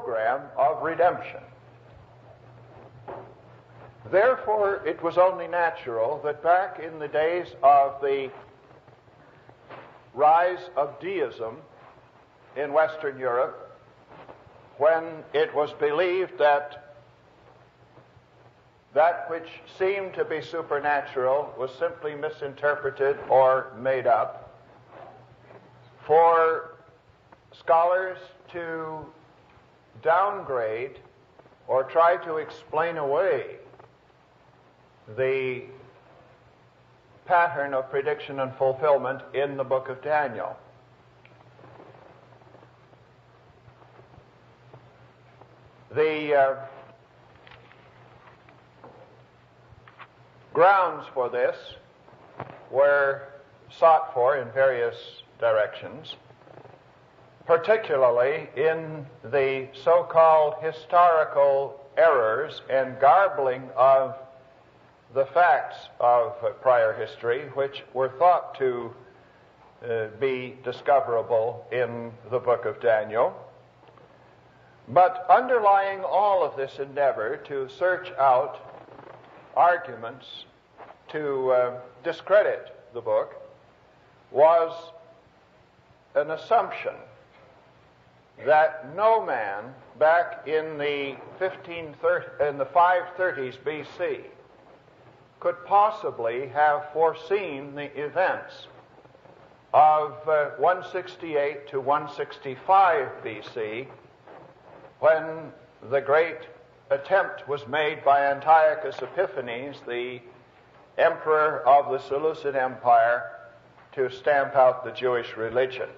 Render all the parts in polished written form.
program of redemption. Therefore, it was only natural that back in the days of the rise of deism in Western Europe, when it was believed that that which seemed to be supernatural was simply misinterpreted or made up, for scholars to downgrade or try to explain away the pattern of prediction and fulfillment in the book of Daniel. The grounds for this were sought for in various directions, particularly in the so-called historical errors and garbling of the facts of prior history, which were thought to be discoverable in the book of Daniel. But underlying all of this endeavor to search out arguments to discredit the book was an assumption that no man back in the 530s BC could possibly have foreseen the events of 168 to 165 BC, when the great attempt was made by Antiochus Epiphanes, the emperor of the Seleucid Empire, to stamp out the Jewish religion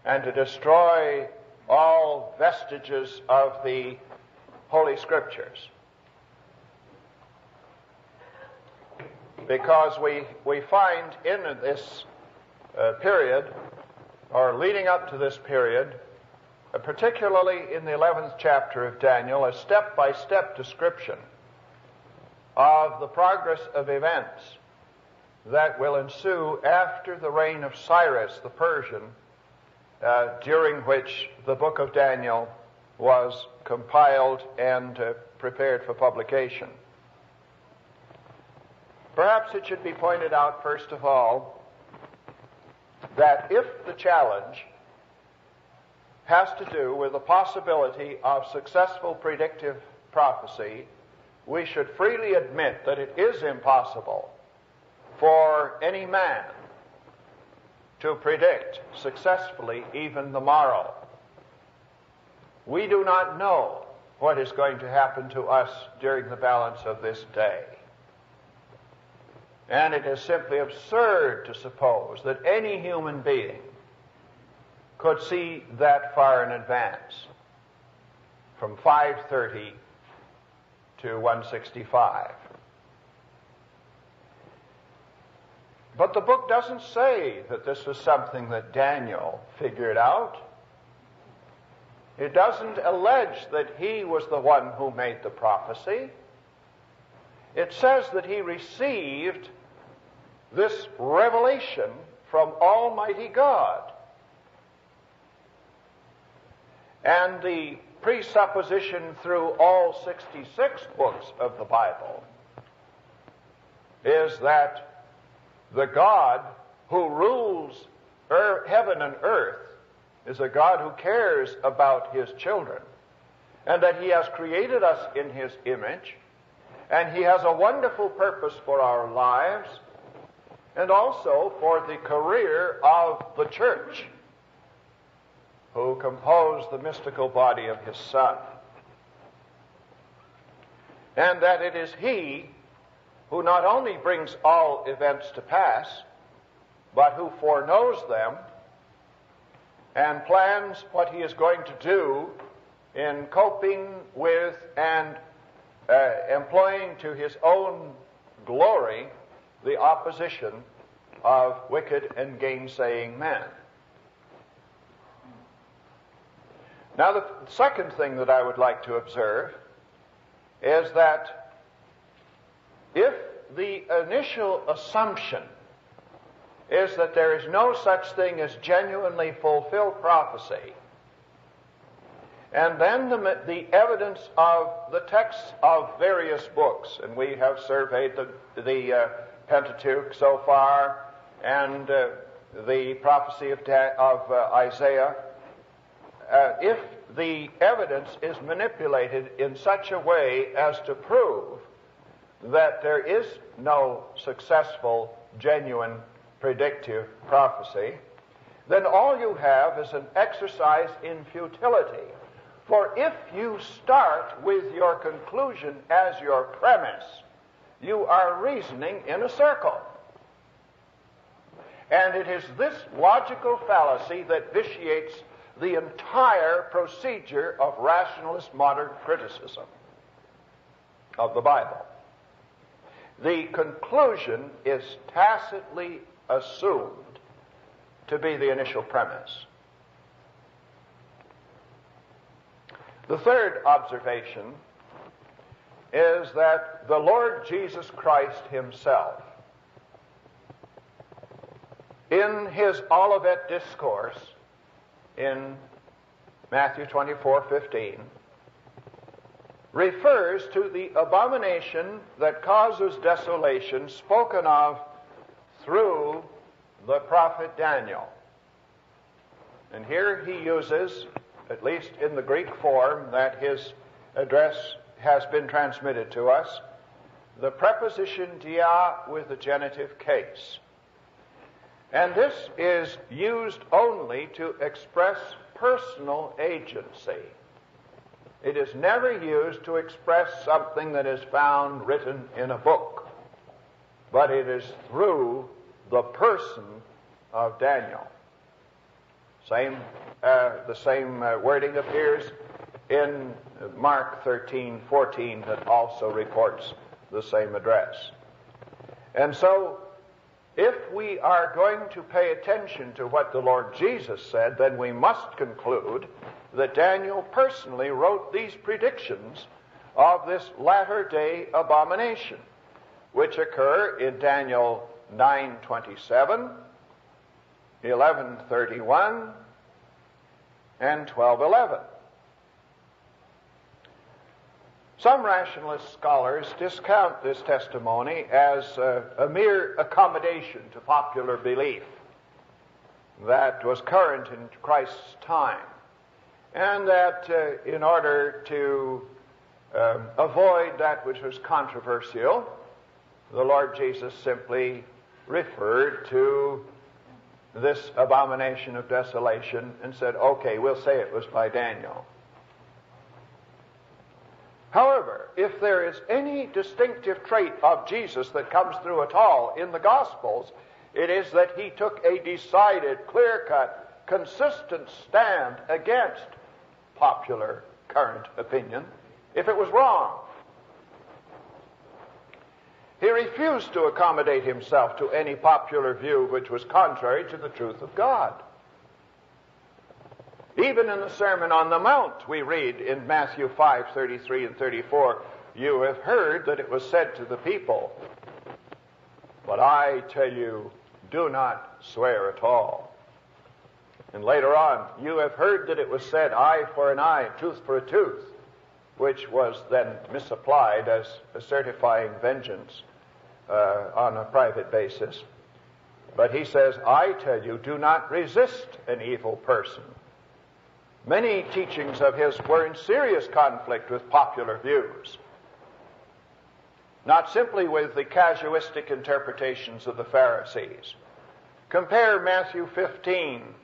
and to destroy all vestiges of the Holy Scriptures. Because we find in this period, or leading up to this period, particularly in the 11th chapter of Daniel, a step-by-step description of the progress of events that will ensue after the reign of Cyrus the Persian, during which the book of Daniel was compiled and prepared for publication. Perhaps it should be pointed out, first of all, that if the challenge has to do with the possibility of successful predictive prophecy, we should freely admit that it is impossible for any man to predict successfully even the morrow. We do not know what is going to happen to us during the balance of this day. And it is simply absurd to suppose that any human being could see that far in advance, from 530 to 165. But the book doesn't say that this was something that Daniel figured out. It doesn't allege that he was the one who made the prophecy. It says that he received this revelation from Almighty God. And the presupposition through all 66 books of the Bible is that the God who rules heaven and earth is a God who cares about his children, and that he has created us in his image, and he has a wonderful purpose for our lives, and also for the career of the church, who compose the mystical body of his Son. And that it is he who not only brings all events to pass, but who foreknows them and plans what he is going to do in coping with and employing to his own glory the opposition of wicked and gainsaying men. Now, the second thing that I would like to observe is that if the initial assumption is that there is no such thing as genuinely fulfilled prophecy, And then the evidence of the texts of various books. And we have surveyed the Pentateuch so far, and the prophecy of Isaiah. If the evidence is manipulated in such a way as to prove that there is no successful, genuine, predictive prophecy, then all you have is an exercise in futility. For if you start with your conclusion as your premise, you are reasoning in a circle. And it is this logical fallacy that vitiates the entire procedure of rationalist modern criticism of the Bible. The conclusion is tacitly assumed to be the initial premise. The third observation is that the Lord Jesus Christ himself, in his Olivet Discourse in Matthew 24:15, refers to the abomination that causes desolation spoken of through the prophet Daniel. And here he uses, at least in the Greek form that his address has been transmitted to us, the preposition dia with the genitive case. And this is used only to express personal agency. It is never used to express something that is found written in a book, but it is through the person of Daniel. The same wording appears in Mark 13:14 that also reports the same address. And so, if we are going to pay attention to what the Lord Jesus said, then we must conclude that Daniel personally wrote these predictions of this latter-day abomination, which occur in Daniel 9:27, 11:31, and 12:11. Some rationalist scholars discount this testimony as a mere accommodation to popular belief that was current in Christ's time, and that in order to avoid that which was controversial, the Lord Jesus simply referred to this abomination of desolation and said, okay, we'll say it was by Daniel. However, if there is any distinctive trait of Jesus that comes through at all in the Gospels, it is that he took a decided, clear-cut, consistent stand against popular current opinion if it was wrong. He refused to accommodate himself to any popular view which was contrary to the truth of God. Even in the Sermon on the Mount, we read in Matthew 5:33 and 34, "You have heard that it was said to the people, but I tell you, do not swear at all." And later on, "You have heard that it was said, eye for an eye, tooth for a tooth," which was then misapplied as certifying vengeance on a private basis. But he says, "I tell you, do not resist an evil person." Many teachings of his were in serious conflict with popular views, not simply with the casuistic interpretations of the Pharisees. Compare Matthew 15,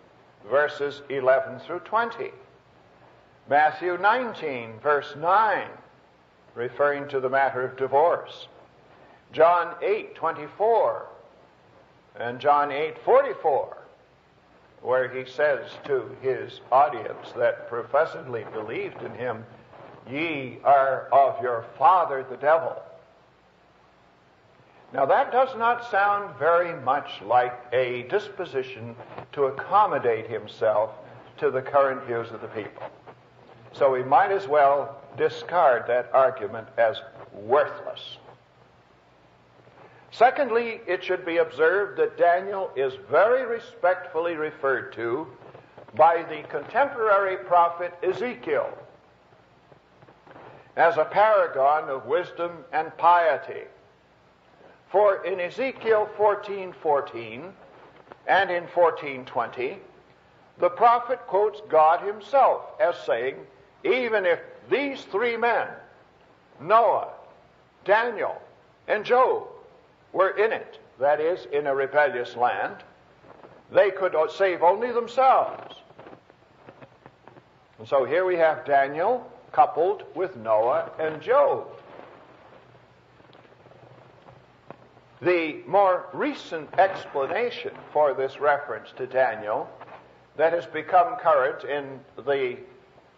verses 11 through 20. Matthew 19, verse 9, referring to the matter of divorce. John 8:24 and John 8:44, where he says to his audience that professedly believed in him, "Ye are of your father the devil." Now that does not sound very much like a disposition to accommodate himself to the current views of the people. So we might as well discard that argument as worthless. Secondly, it should be observed that Daniel is very respectfully referred to by the contemporary prophet Ezekiel as a paragon of wisdom and piety. For in Ezekiel 14:14 and in 14:20, the prophet quotes God himself as saying, even if these three men, Noah, Daniel, and Job, were in it, that is, in a rebellious land, they could save only themselves. And so here we have Daniel coupled with Noah and Job. The more recent explanation for this reference to Daniel that has become current in the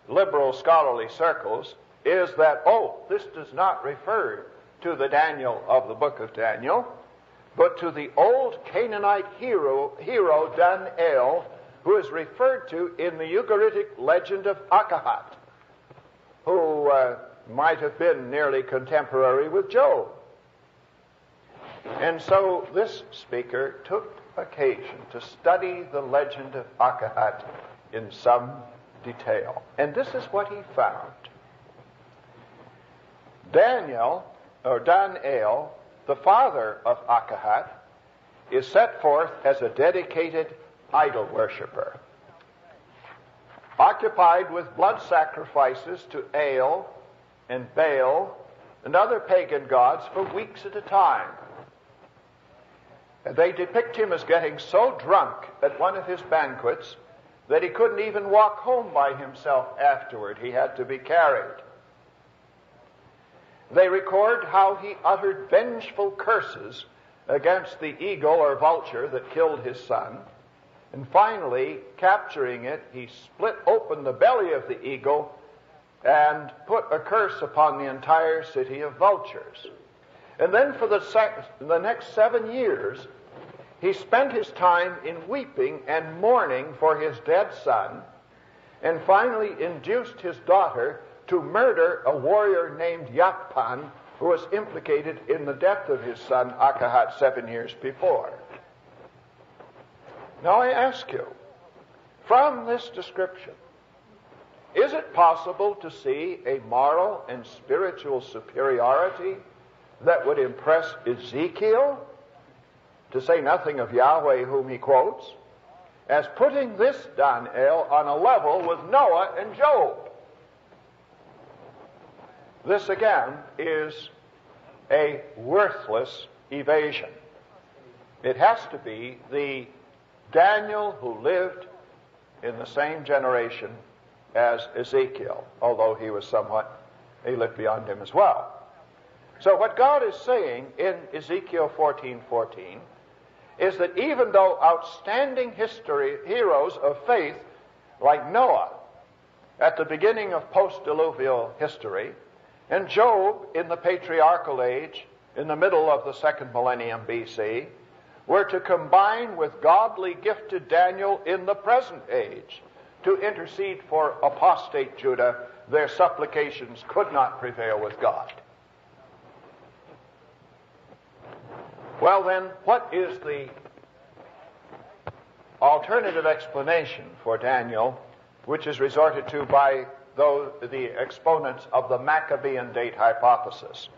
liberal scholarly circles is that, this does not refer to the Daniel of the book of Daniel, but to the old Canaanite hero Dan-el, who is referred to in the Ugaritic legend of Akahat, who might have been nearly contemporary with Job. And so this speaker took occasion to study the legend of Akahat in some detail. And this is what he found. Dan-el, the father of Akahat, is set forth as a dedicated idol worshiper, occupied with blood sacrifices to El and Baal and other pagan gods for weeks at a time. And they depict him as getting so drunk at one of his banquets that he couldn't even walk home by himself afterward. He had to be carried. They record how he uttered vengeful curses against the eagle or vulture that killed his son. And finally, capturing it, he split open the belly of the eagle and put a curse upon the entire city of vultures. And then for the next 7 years, he spent his time in weeping and mourning for his dead son, and finally induced his daughter to murder a warrior named Yakpan, who was implicated in the death of his son Akahat 7 years before. Now I ask you, from this description, is it possible to see a moral and spiritual superiority that would impress Ezekiel, to say nothing of Yahweh whom he quotes, as putting this Dan-el on a level with Noah and Job? This again is a worthless evasion. It has to be the Daniel who lived in the same generation as Ezekiel, although he lived beyond him as well. So what God is saying in Ezekiel 14:14 is that even though outstanding heroes of faith like Noah at the beginning of post-diluvial history, and Job in the patriarchal age in the middle of the second millennium BC, were to combine with godly gifted Daniel in the present age to intercede for apostate Judah, their supplications could not prevail with God. Well then, what is the alternative explanation for Daniel, which is resorted to by the exponents of the Maccabean date hypothesis?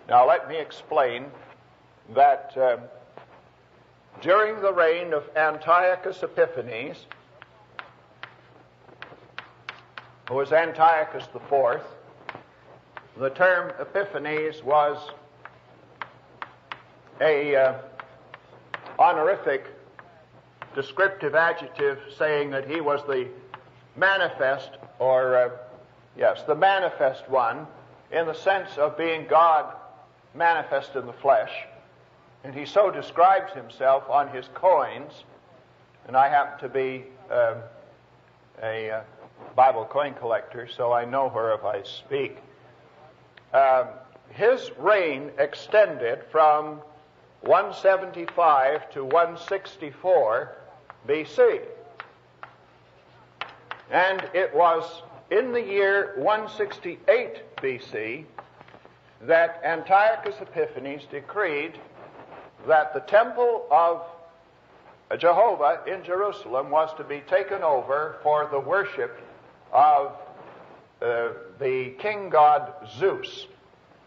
Now let me explain that during the reign of Antiochus Epiphanes, who was Antiochus IV, the term Epiphanes was a honorific descriptive adjective saying that he was the manifest, the manifest one, in the sense of being God manifest in the flesh. And he so describes himself on his coins, and I happen to be a Bible coin collector, so I know whereof I speak. His reign extended from 175 to 164 BC. And it was in the year 168 BC that Antiochus Epiphanes decreed that the temple of Jehovah in Jerusalem was to be taken over for the worship of the king god Zeus,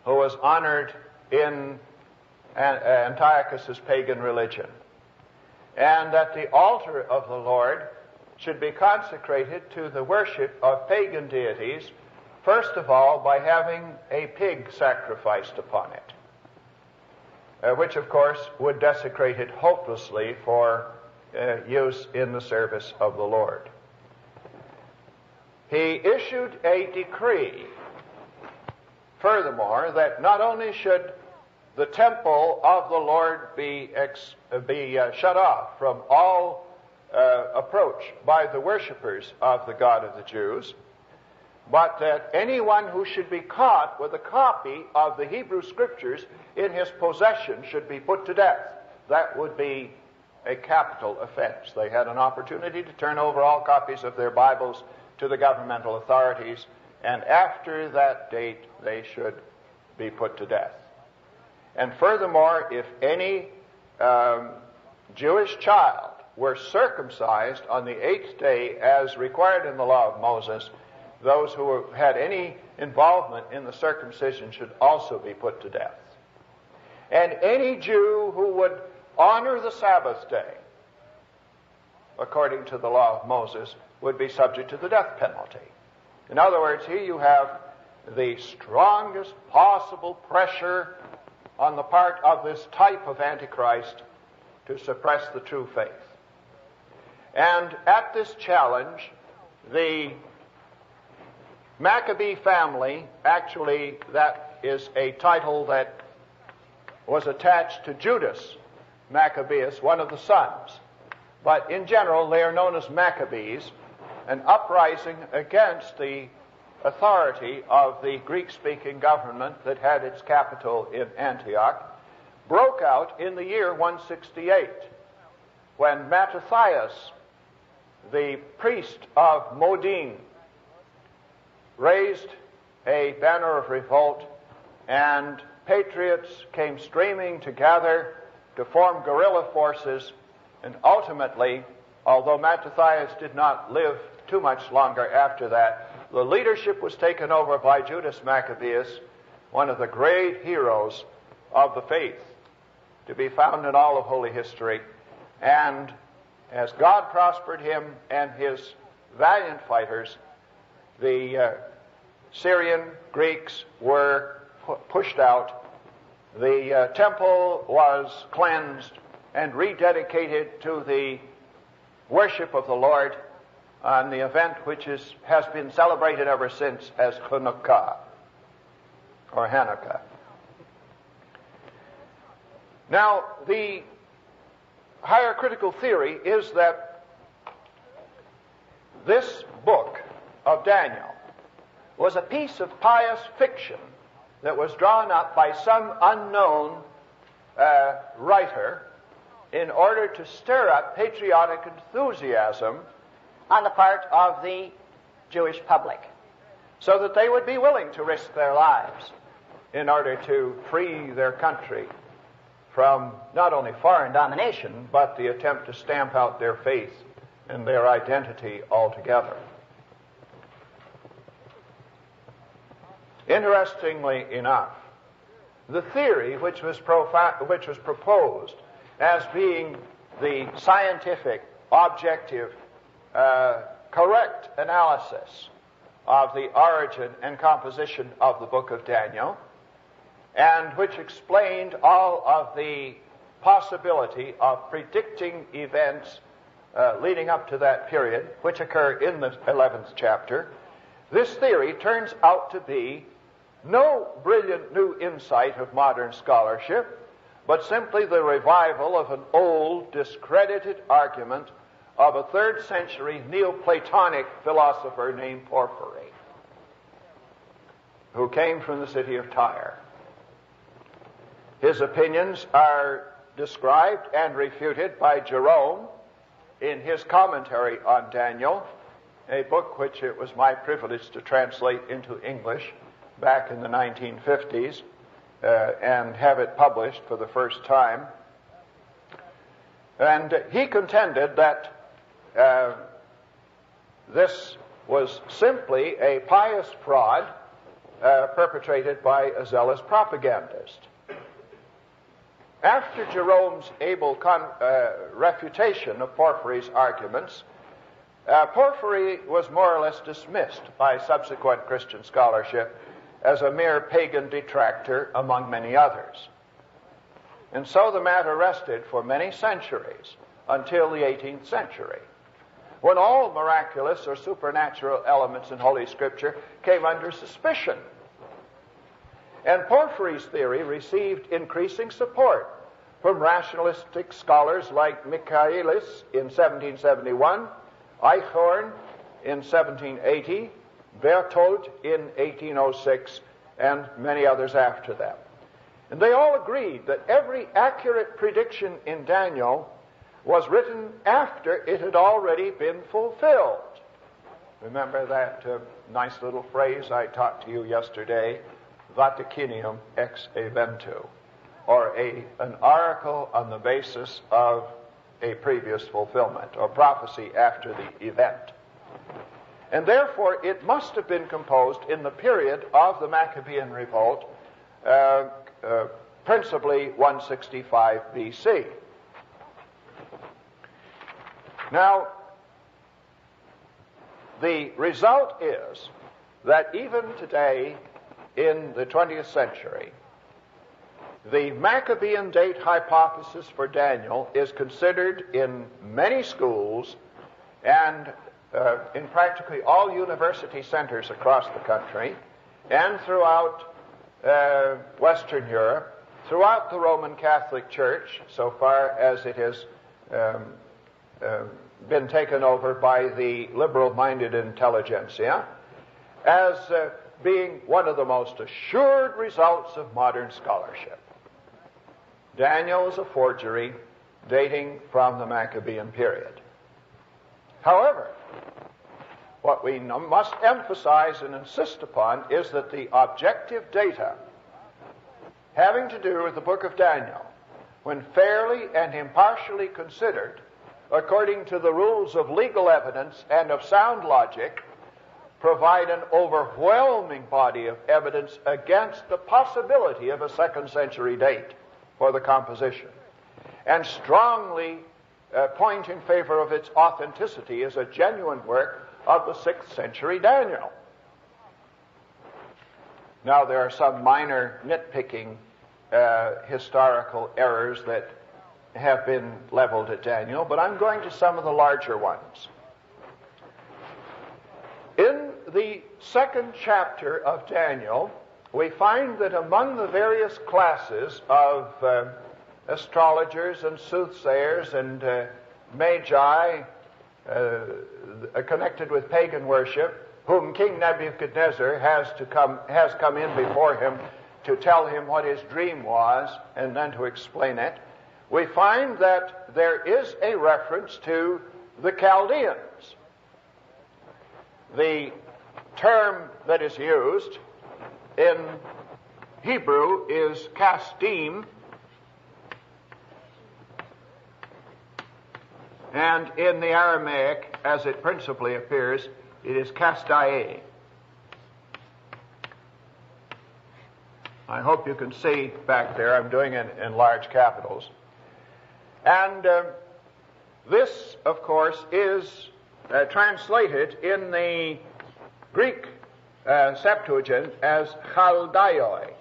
who was honored in Antiochus's pagan religion, and that the altar of the Lord should be consecrated to the worship of pagan deities, first of all by having a pig sacrificed upon it, which of course would desecrate it hopelessly for use in the service of the Lord. He issued a decree, furthermore, that not only should the temple of the Lord be shut off from all approach by the worshippers of the God of the Jews, but that anyone who should be caught with a copy of the Hebrew Scriptures in his possession should be put to death. That would be a capital offense. They had an opportunity to turn over all copies of their Bibles to the governmental authorities, and after that date they should be put to death. And furthermore, if any Jewish child were circumcised on the 8th day as required in the law of Moses, those who had any involvement in the circumcision should also be put to death. And any Jew who would honor the Sabbath day, according to the law of Moses, would be subject to the death penalty. In other words, here you have the strongest possible pressure on the part of this type of Antichrist to suppress the true faith. And at this challenge, the Maccabee family, actually that is a title that was attached to Judas Maccabeus, one of the sons. But in general, they are known as Maccabees, an uprising against the authority of the Greek-speaking government that had its capital in Antioch, broke out in the year 168, when Mattathias, the priest of Modin, raised a banner of revolt, and patriots came streaming together to form guerrilla forces, and ultimately, although Mattathias did not live too much longer after that, the leadership was taken over by Judas Maccabeus, one of the great heroes of the faith to be found in all of Holy History. And as God prospered him and his valiant fighters, the Syrian Greeks were pushed out. The temple was cleansed and rededicated to the worship of the Lord on the event which has been celebrated ever since as Hanukkah, or Hanukkah. Now, the higher critical theory is that this book of Daniel was a piece of pious fiction that was drawn up by some unknown writer in order to stir up patriotic enthusiasm on the part of the Jewish public, so that they would be willing to risk their lives in order to free their country from not only foreign domination, but the attempt to stamp out their faith and their identity altogether. Interestingly enough, the theory which was proposed as being the scientific, objective, correct analysis of the origin and composition of the book of Daniel, and which explained all of the possibility of predicting events leading up to that period, which occur in the 11th chapter, this theory turns out to be no brilliant new insight of modern scholarship, but simply the revival of an old, discredited argument of a 3rd century Neoplatonic philosopher named Porphyry, who came from the city of Tyre. His opinions are described and refuted by Jerome in his commentary on Daniel, a book which it was my privilege to translate into English back in the 1950s and have it published for the first time. And he contended that this was simply a pious fraud perpetrated by a zealous propagandist. After Jerome's able refutation of Porphyry's arguments, Porphyry was more or less dismissed by subsequent Christian scholarship as a mere pagan detractor among many others. And so the matter rested for many centuries until the 18th century, when all miraculous or supernatural elements in Holy Scripture came under suspicion. And Porphyry's theory received increasing support from rationalistic scholars like Michaelis in 1771, Eichhorn in 1780, Berthold in 1806, and many others after them. And they all agreed that every accurate prediction in Daniel was written after it had already been fulfilled. Remember that nice little phrase I taught to you yesterday, vaticinium ex eventu, or an oracle on the basis of a previous fulfillment, or prophecy after the event. And therefore it must have been composed in the period of the Maccabean revolt, principally 165 BC. Now, the result is that even today in the 20th century, the Maccabean date hypothesis for Daniel is considered in many schools and in practically all university centers across the country and throughout Western Europe, throughout the Roman Catholic Church, so far as it has been taken over by the liberal-minded intelligentsia, as being one of the most assured results of modern scholarship. Daniel is a forgery dating from the Maccabean period. However, what we must emphasize and insist upon is that the objective data having to do with the book of Daniel, when fairly and impartially considered, according to the rules of legal evidence and of sound logic, provide an overwhelming body of evidence against the possibility of a 2nd century date for the composition, and strongly point in favor of its authenticity as a genuine work of the 6th century Daniel. Now, there are some minor nitpicking historical errors that have been leveled at Daniel, but I'm going to some of the larger ones. In the 2nd chapter of Daniel, we find that among the various classes of astrologers and soothsayers and magi connected with pagan worship, whom King Nebuchadnezzar has come in before him to tell him what his dream was and then to explain it, we find that there is a reference to the Chaldeans. The term that is used in Hebrew is kasdim, and in the Aramaic, as it principally appears, it is kasdae. I hope you can see back there. I'm doing it in large capitals. And this, of course, is translated in the Greek Septuagint as Chaldaioi.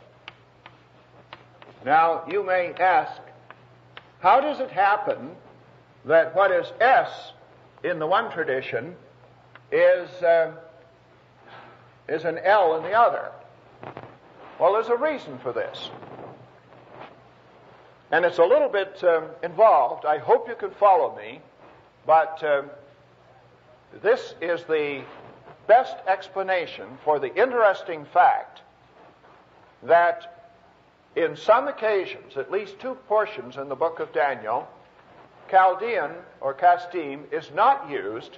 Now, you may ask, how does it happen that what is S in the one tradition is an L in the other? Well, there's a reason for this. And it's a little bit involved. I hope you can follow me. But this is the best explanation for the interesting fact that in some occasions, at least 2 portions in the book of Daniel, Chaldean or Kasdim is not used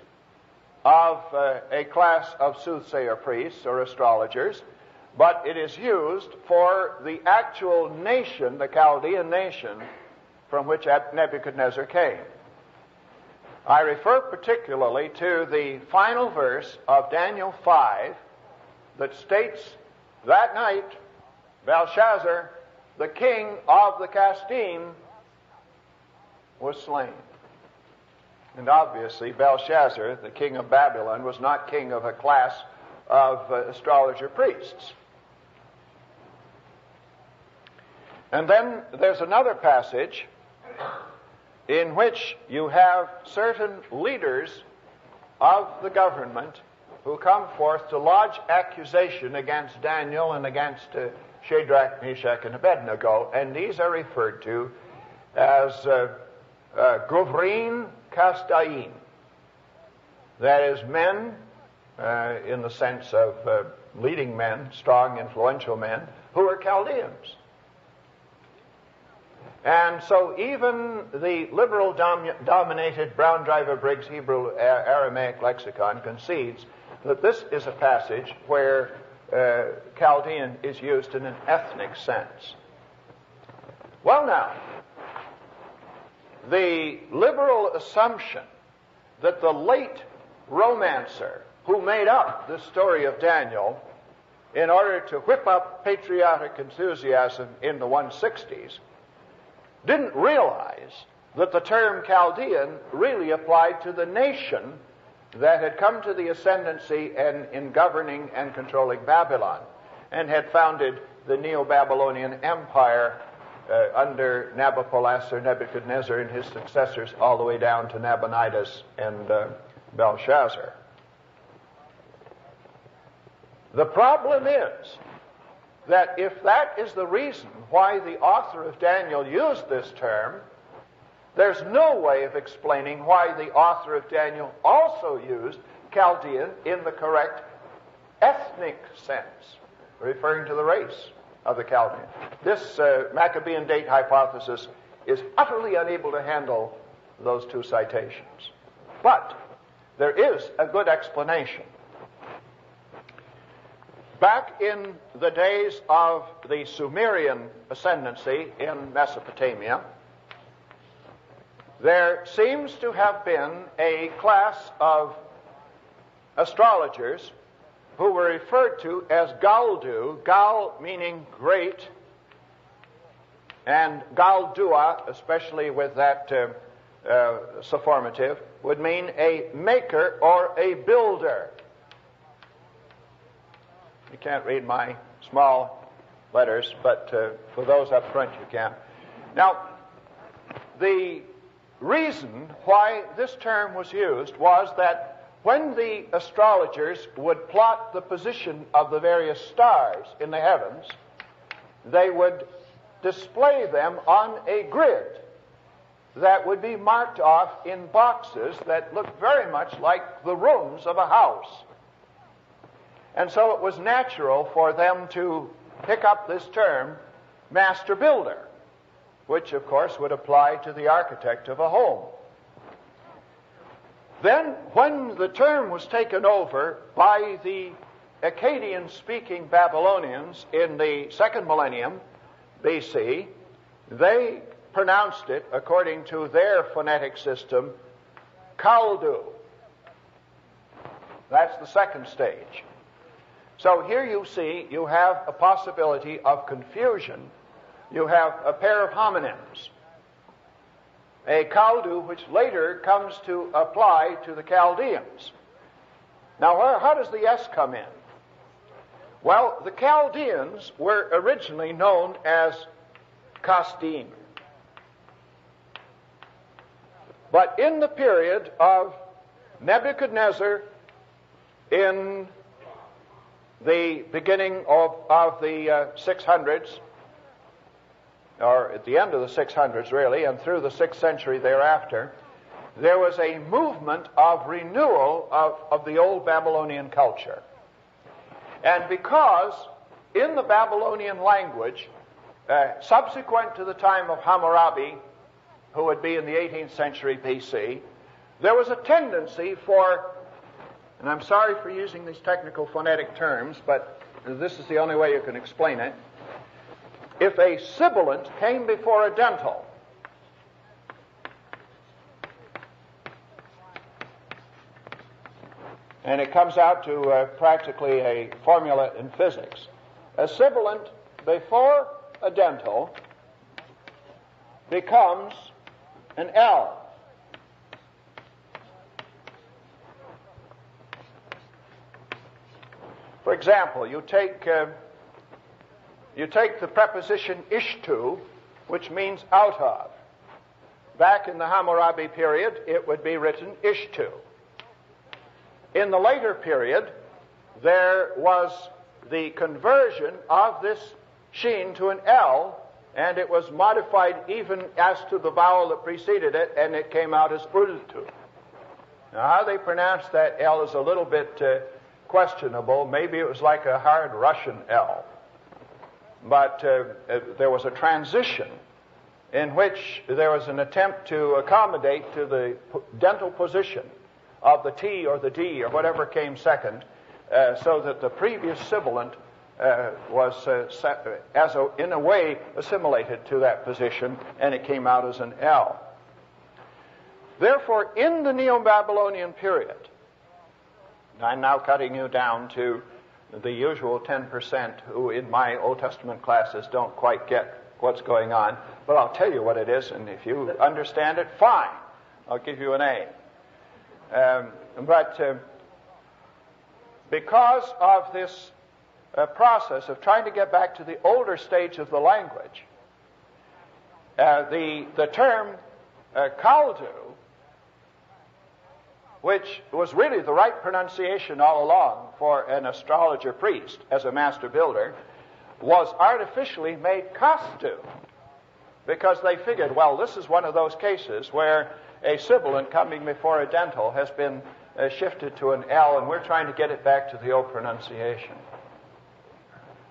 of a class of soothsayer priests or astrologers, but it is used for the actual nation, the Chaldean nation, from which Nebuchadnezzar came. I refer particularly to the final verse of Daniel 5 that states, that night Belshazzar, the king of the Casdim, was slain. And obviously Belshazzar, the king of Babylon, was not king of a class of astrologer priests. And then there's another passage in which you have certain leaders of the government who come forth to lodge accusation against Daniel and against Shadrach, Meshach, and Abednego, and these are referred to as Govrin Kastaim. That is, men, in the sense of leading men, strong, influential men, who are Chaldeans. And so even the liberal-dominated Brown Driver Briggs Hebrew Aramaic lexicon concedes that this is a passage where Chaldean is used in an ethnic sense. Well now, the liberal assumption that the late romancer who made up the story of Daniel in order to whip up patriotic enthusiasm in the 160s didn't realize that the term Chaldean really applied to the nation that had come to the ascendancy in governing and controlling Babylon and had founded the Neo-Babylonian Empire under Nabopolassar, Nebuchadnezzar, and his successors all the way down to Nabonidus and Belshazzar. The problem is that if that is the reason why the author of Daniel used this term, there's no way of explaining why the author of Daniel also used Chaldean in the correct ethnic sense, referring to the race of the Chaldean. This Maccabean date hypothesis is utterly unable to handle those two citations. But there is a good explanation. Back in the days of the Sumerian ascendancy in Mesopotamia, there seems to have been a class of astrologers who were referred to as Galdu, Gal meaning great, and Galdua, especially with that sopformative, would mean a maker or a builder. You can't read my small letters, but for those up front you can. Now, the reason why this term was used was that when the astrologers would plot the position of the various stars in the heavens, they would display them on a grid that would be marked off in boxes that looked very much like the rooms of a house. And so it was natural for them to pick up this term, master builder, which of course would apply to the architect of a home. Then, when the term was taken over by the Akkadian-speaking Babylonians in the 2nd millennium BC, they pronounced it, according to their phonetic system, Kaldu. That's the second stage. So here you see you have a possibility of confusion. You have a pair of homonyms, a Kaldu, which later comes to apply to the Chaldeans. Now, how does the S come in? Well, the Chaldeans were originally known as Kasdim. But in the period of Nebuchadnezzar, in the beginning of the 600s, or at the end of the 600s really, and through the 6th century thereafter, there was a movement of renewal of the old Babylonian culture. And because in the Babylonian language, subsequent to the time of Hammurabi, who would be in the 18th century BC, there was a tendency for, and I'm sorry for using these technical phonetic terms, but this is the only way you can explain it. If a sibilant came before a dental, And it comes out to practically a formula in physics. A sibilant before a dental becomes an L. For example, you take the preposition ishtu, which means out of. Back in the Hammurabi period, it would be written ishtu. In the later period, there was the conversion of this sheen to an L, and it was modified even as to the vowel that preceded it, and it came out as ultu. Now, how they pronounced that L is a little bit questionable. Maybe it was like a hard Russian L. But there was a transition in which there was an attempt to accommodate to the dental position of the T or the D or whatever came second, so that the previous sibilant was, in a way, assimilated to that position, and it came out as an L. Therefore, in the Neo-Babylonian period, I'm now cutting you down to the usual 10% who in my Old Testament classes don't quite get what's going on, but I'll tell you what it is, and if you understand it, fine. I'll give you an A. But because of this process of trying to get back to the older stage of the language, the term kaldu, which was really the right pronunciation all along for an astrologer priest as a master builder, was artificially made kastu, because they figured, well, this is one of those cases where a sibilant coming before a dental has been shifted to an L, and we're trying to get it back to the old pronunciation.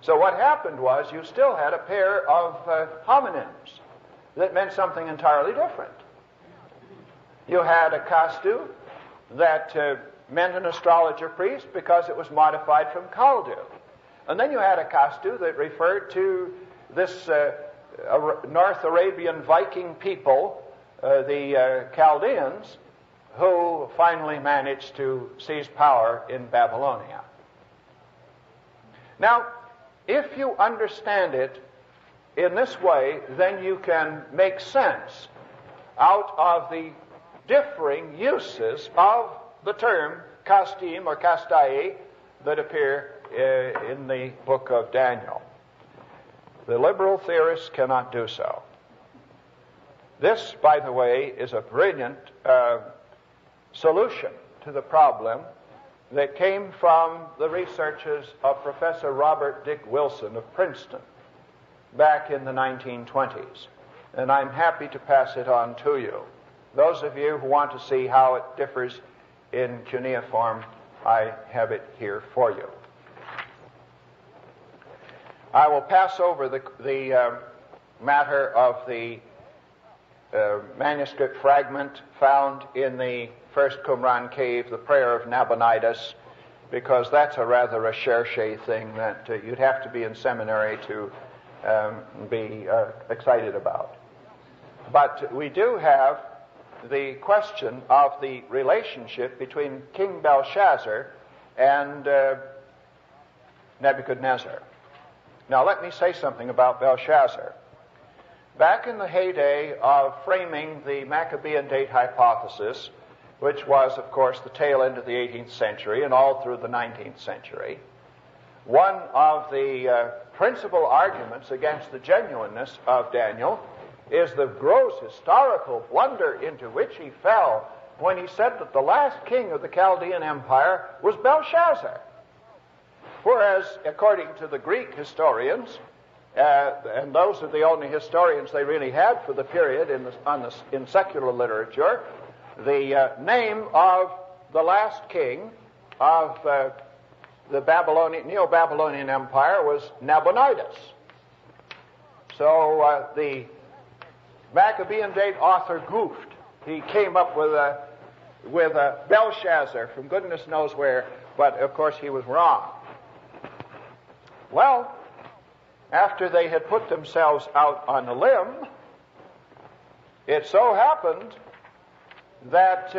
So what happened was you still had a pair of homonyms that meant something entirely different. You had a kastu that meant an astrologer priest because it was modified from kaldu. And then you had a kastu that referred to this North Arabian Viking people, the Chaldeans, who finally managed to seize power in Babylonia. Now, if you understand it in this way, then you can make sense out of the differing uses of the term kastim or kastai that appear in the book of Daniel. The liberal theorists cannot do so. This, by the way, is a brilliant solution to the problem that came from the researches of Professor Robert Dick Wilson of Princeton back in the 1920s. And I'm happy to pass it on to you. Those of you who want to see how it differs in cuneiform, I have it here for you. I will pass over the matter of the manuscript fragment found in the first Qumran cave, the prayer of Nabonidus, because that's a rather a cherche thing that you'd have to be in seminary to be excited about. But we do have the question of the relationship between King Belshazzar and Nebuchadnezzar. Now let me say something about Belshazzar. Back in the heyday of framing the Maccabean date hypothesis, which was, of course, the tail end of the 18th century and all through the 19th century, one of the principal arguments against the genuineness of Daniel is the gross historical blunder into which he fell when he said that the last king of the Chaldean Empire was Belshazzar. Whereas, according to the Greek historians, and those are the only historians they really had for the period in secular literature, the name of the last king of the Neo-Babylonian Empire was Nabonidus. So the Maccabean date author goofed. He came up with a Belshazzar from goodness knows where, but of course he was wrong. Well, after they had put themselves out on a limb, it so happened that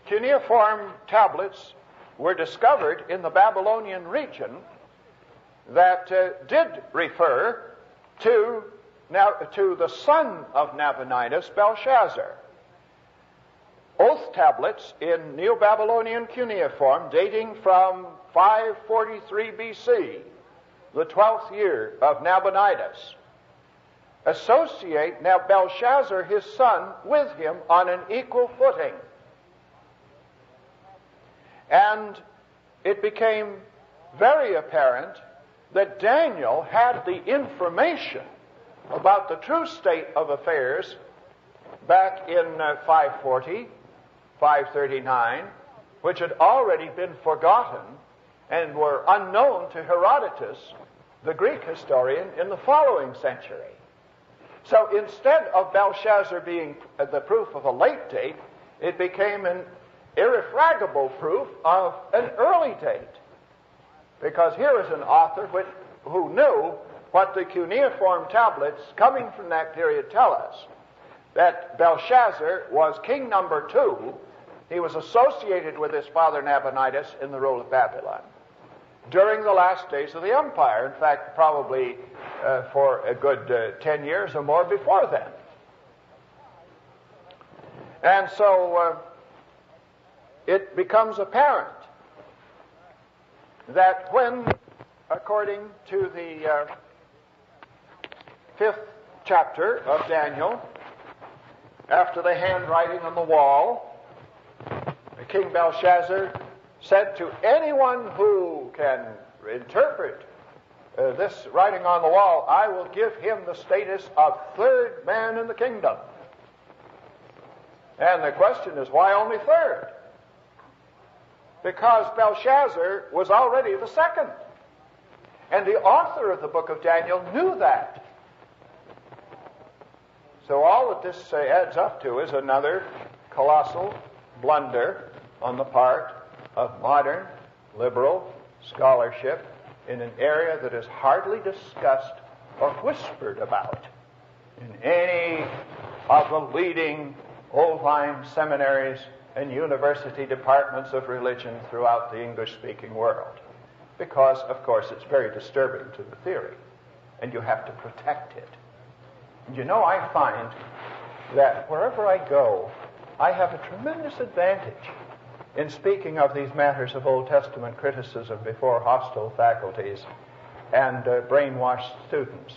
cuneiform tablets were discovered in the Babylonian region that did refer to the son of Nabonidus, Belshazzar. Oath tablets in Neo-Babylonian cuneiform dating from 543 BC, the 12th year of Nabonidus, associate now Belshazzar, his son, with him on an equal footing. And it became very apparent that Daniel had the information about the true state of affairs back in 540, 539, which had already been forgotten and were unknown to Herodotus, the Greek historian, in the following century. So instead of Belshazzar being the proof of a late date, it became an irrefragable proof of an early date. Because here is an author who knew what the cuneiform tablets coming from that period tell us, that Belshazzar was king number 2. He was associated with his father Nabonidus in the rule of Babylon during the last days of the empire. In fact, probably for a good 10 years or more before then. And so it becomes apparent that when, according to the 5th chapter of Daniel, after the handwriting on the wall, King Belshazzar said to anyone who can interpret this writing on the wall, I will give him the status of third man in the kingdom. And the question is, why only third? Because Belshazzar was already the second. And the author of the book of Daniel knew that. So all that this adds up to is another colossal blunder on the part of modern liberal scholarship in an area that is hardly discussed or whispered about in any of the leading old-line seminaries and university departments of religion throughout the English-speaking world. Because, of course, it's very disturbing to the theory, and you have to protect it. And you know, I find that wherever I go, I have a tremendous advantage in speaking of these matters of Old Testament criticism before hostile faculties and brainwashed students.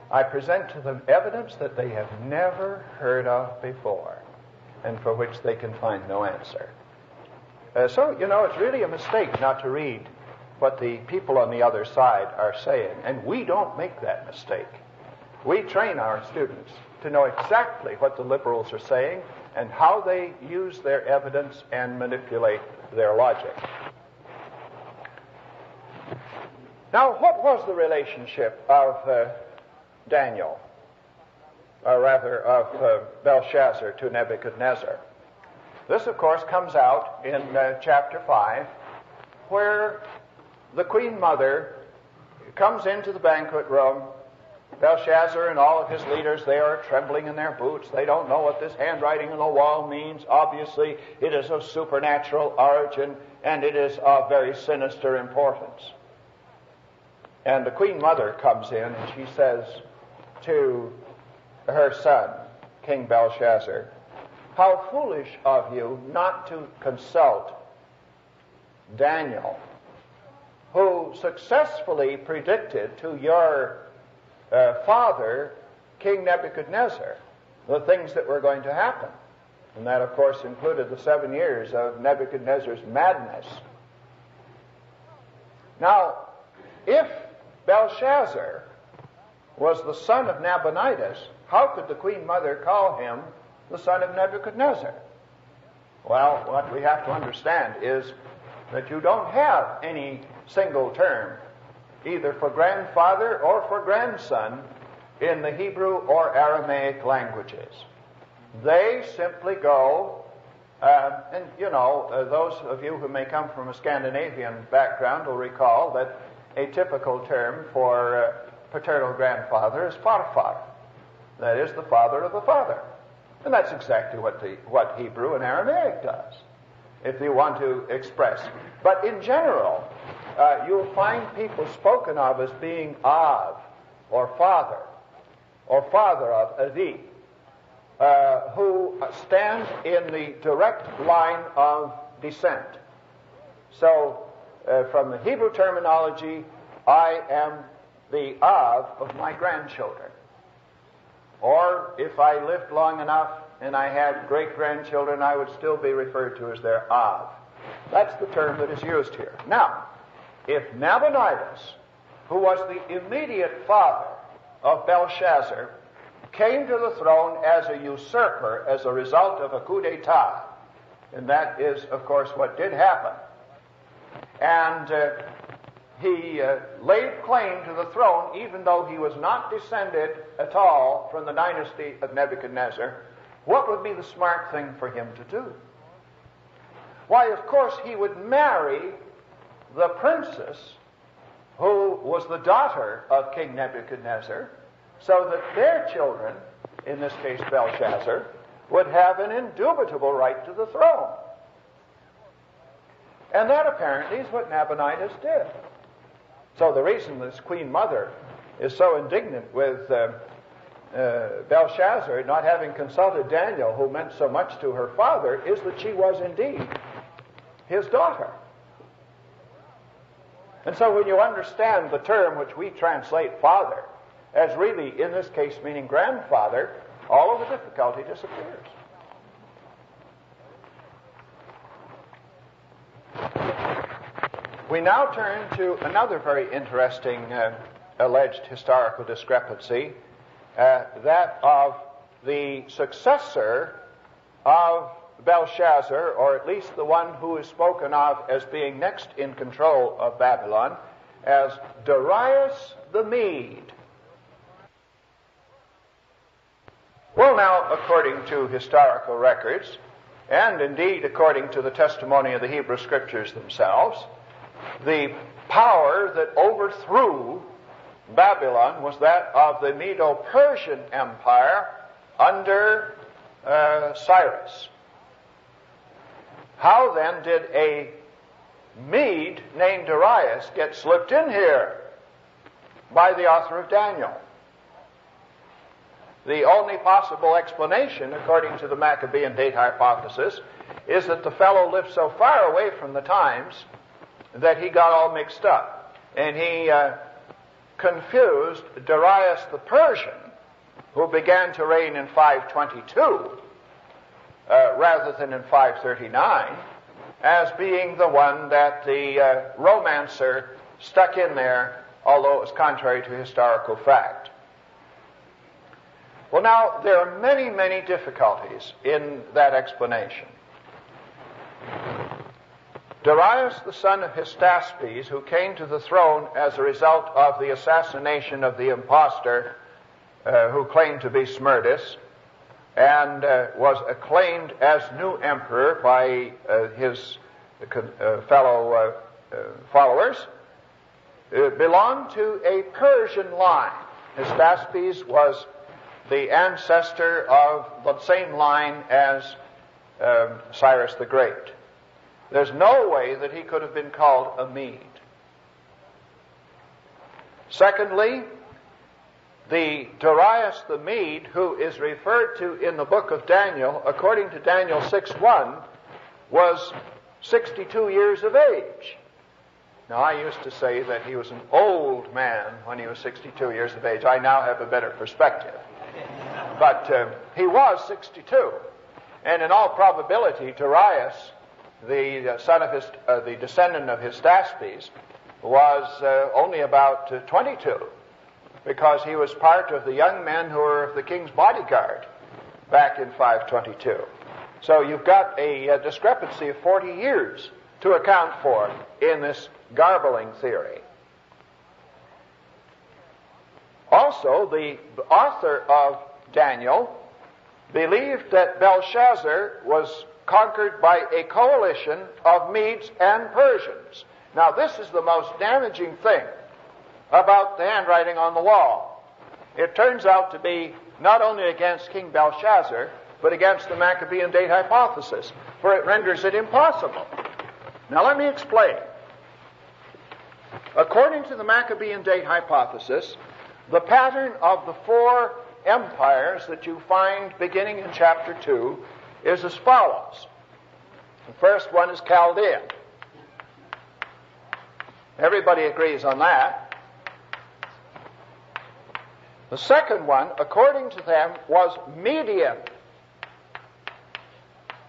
I present to them evidence that they have never heard of before and for which they can find no answer. So, you know, it's really a mistake not to read what the people on the other side are saying, and we don't make that mistake. We train our students to know exactly what the liberals are saying and how they use their evidence and manipulate their logic. Now, what was the relationship of Daniel, or rather of Belshazzar to Nebuchadnezzar? This, of course, comes out in chapter 5, where the Queen Mother comes into the banquet room. Belshazzar and all of his leaders, they are trembling in their boots. They don't know what this handwriting on the wall means. Obviously, it is of supernatural origin, and it is of very sinister importance. And the Queen Mother comes in, and she says to her son, King Belshazzar, how foolish of you not to consult Daniel, who successfully predicted to your father, King Nebuchadnezzar, the things that were going to happen. And that, of course, included the 7 years of Nebuchadnezzar's madness. Now, if Belshazzar was the son of Nabonidus, how could the Queen Mother call him the son of Nebuchadnezzar? Well, what we have to understand is that you don't have any single term, either for grandfather or for grandson, in the Hebrew or Aramaic languages. They simply go, and you know, those of you who may come from a Scandinavian background will recall that a typical term for paternal grandfather is farfar. That is, the father of the father. And that's exactly what Hebrew and Aramaic does. if you want to express. But in general, you'll find people spoken of as being Av, or father of Avi, who stand in the direct line of descent. So, from the Hebrew terminology, I am the Av of my grandchildren. Or if I lived long enough and I had great-grandchildren, I would still be referred to as their Av. That's the term that is used here. Now, if Nabonidus, who was the immediate father of Belshazzar, came to the throne as a usurper as a result of a coup d'etat, and that is, of course, what did happen, and he laid claim to the throne even though he was not descended at all from the dynasty of Nebuchadnezzar, what would be the smart thing for him to do? Why, of course, he would marry the princess who was the daughter of King Nebuchadnezzar, so that their children, in this case Belshazzar, would have an indubitable right to the throne. And that apparently is what Nabonidus did. So the reason this Queen Mother is so indignant with Belshazzar not having consulted Daniel, who meant so much to her father, is that she was indeed his daughter. And so when you understand the term which we translate father as really, in this case, meaning grandfather, all of the difficulty disappears. We now turn to another very interesting alleged historical discrepancy, that of the successor of Belshazzar, or at least the one who is spoken of as being next in control of Babylon, as Darius the Mede. Well, now, according to historical records, and indeed according to the testimony of the Hebrew Scriptures themselves, the power that overthrew Babylon was that of the Medo-Persian Empire under Cyrus. How then did a Mede named Darius get slipped in here by the author of Daniel? The only possible explanation, according to the Maccabean date hypothesis, is that the fellow lived so far away from the times that he got all mixed up. And he confused Darius the Persian, who began to reign in 522, rather than in 539, as being the one that the romancer stuck in there, although it was contrary to historical fact. Well, now, there are many, many difficulties in that explanation. Darius, the son of Hystaspes, who came to the throne as a result of the assassination of the impostor who claimed to be Smerdis, and was acclaimed as new emperor by his fellow followers, belonged to a Persian line. Hystaspes was the ancestor of the same line as Cyrus the Great. There's no way that he could have been called a Mede. Secondly, the Darius the Mede, who is referred to in the book of Daniel, according to Daniel 6:1, was 62 years of age. Now, I used to say that he was an old man when he was 62 years of age. I now have a better perspective. But he was 62. And in all probability, Darius, the son of the descendant of Hystaspes, was only about 22, because he was part of the young men who were of the king's bodyguard back in 522. So you've got a discrepancy of 40 years to account for in this garbling theory. Also, the author of Daniel believed that Belshazzar was conquered by a coalition of Medes and Persians. Now, this is the most damaging thing about the handwriting on the wall. It turns out to be not only against King Belshazzar, but against the Maccabean date hypothesis. for it renders it impossible. Now let me explain. According to the Maccabean date hypothesis, the pattern of the 4 empires that you find beginning in chapter 2 is as follows. The first one is Chaldean. Everybody agrees on that. The second one, according to them, was Median.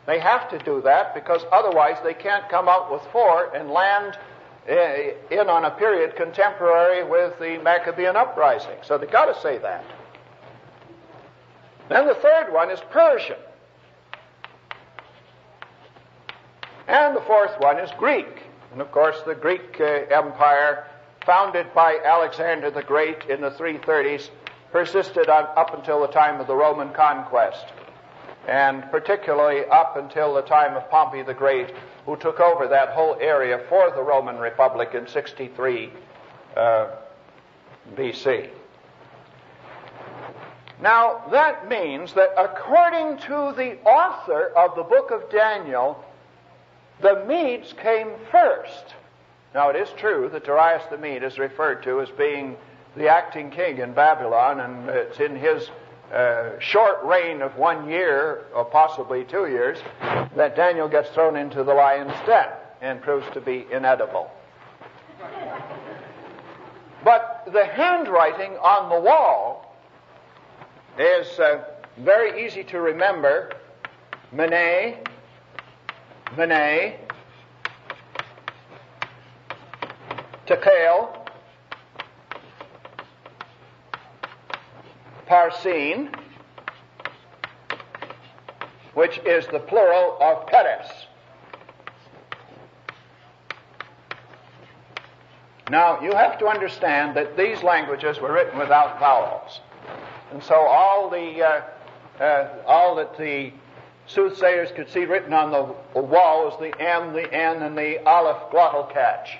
They have to do that because otherwise they can't come out with 4 and land in on a period contemporary with the Maccabean uprising. So they've got to say that. Then the third one is Persian. And the fourth one is Greek. And of course the Greek Empire, founded by Alexander the Great in the 330s, persisted up until the time of the Roman conquest, and particularly up until the time of Pompey the Great, who took over that whole area for the Roman Republic in 63 BC. Now, that means that according to the author of the book of Daniel, the Medes came first. Now, it is true that Darius the Mede is referred to as being the acting king in Babylon, and it's in his short reign of 1 year, or possibly 2 years, that Daniel gets thrown into the lion's den and proves to be inedible. But the handwriting on the wall is very easy to remember. Mene, Mene, Tekel, Parsin, which is the plural of Peres. Now, you have to understand that these languages were written without vowels. And so all that the soothsayers could see written on the wall was the M, the N, and the Aleph glottal catch.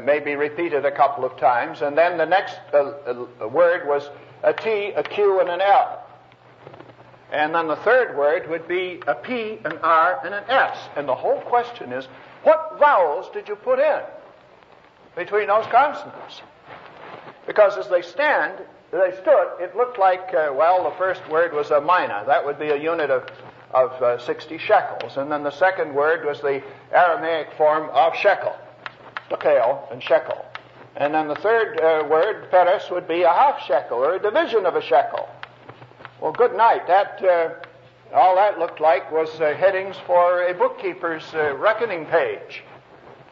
Maybe repeated a couple of times. And then the next word was a T, a Q, and an L. And then the third word would be a P, an R, and an S. And the whole question is, what vowels did you put in between those consonants? Because as they stood, it looked like, the first word was a mina. That would be a unit of 60 shekels. And then the second word was the Aramaic form of shekel, shekel and shekel. And then the third word, Peres, would be a half shekel, or a division of a shekel. Well, good night. All that looked like was headings for a bookkeeper's reckoning page.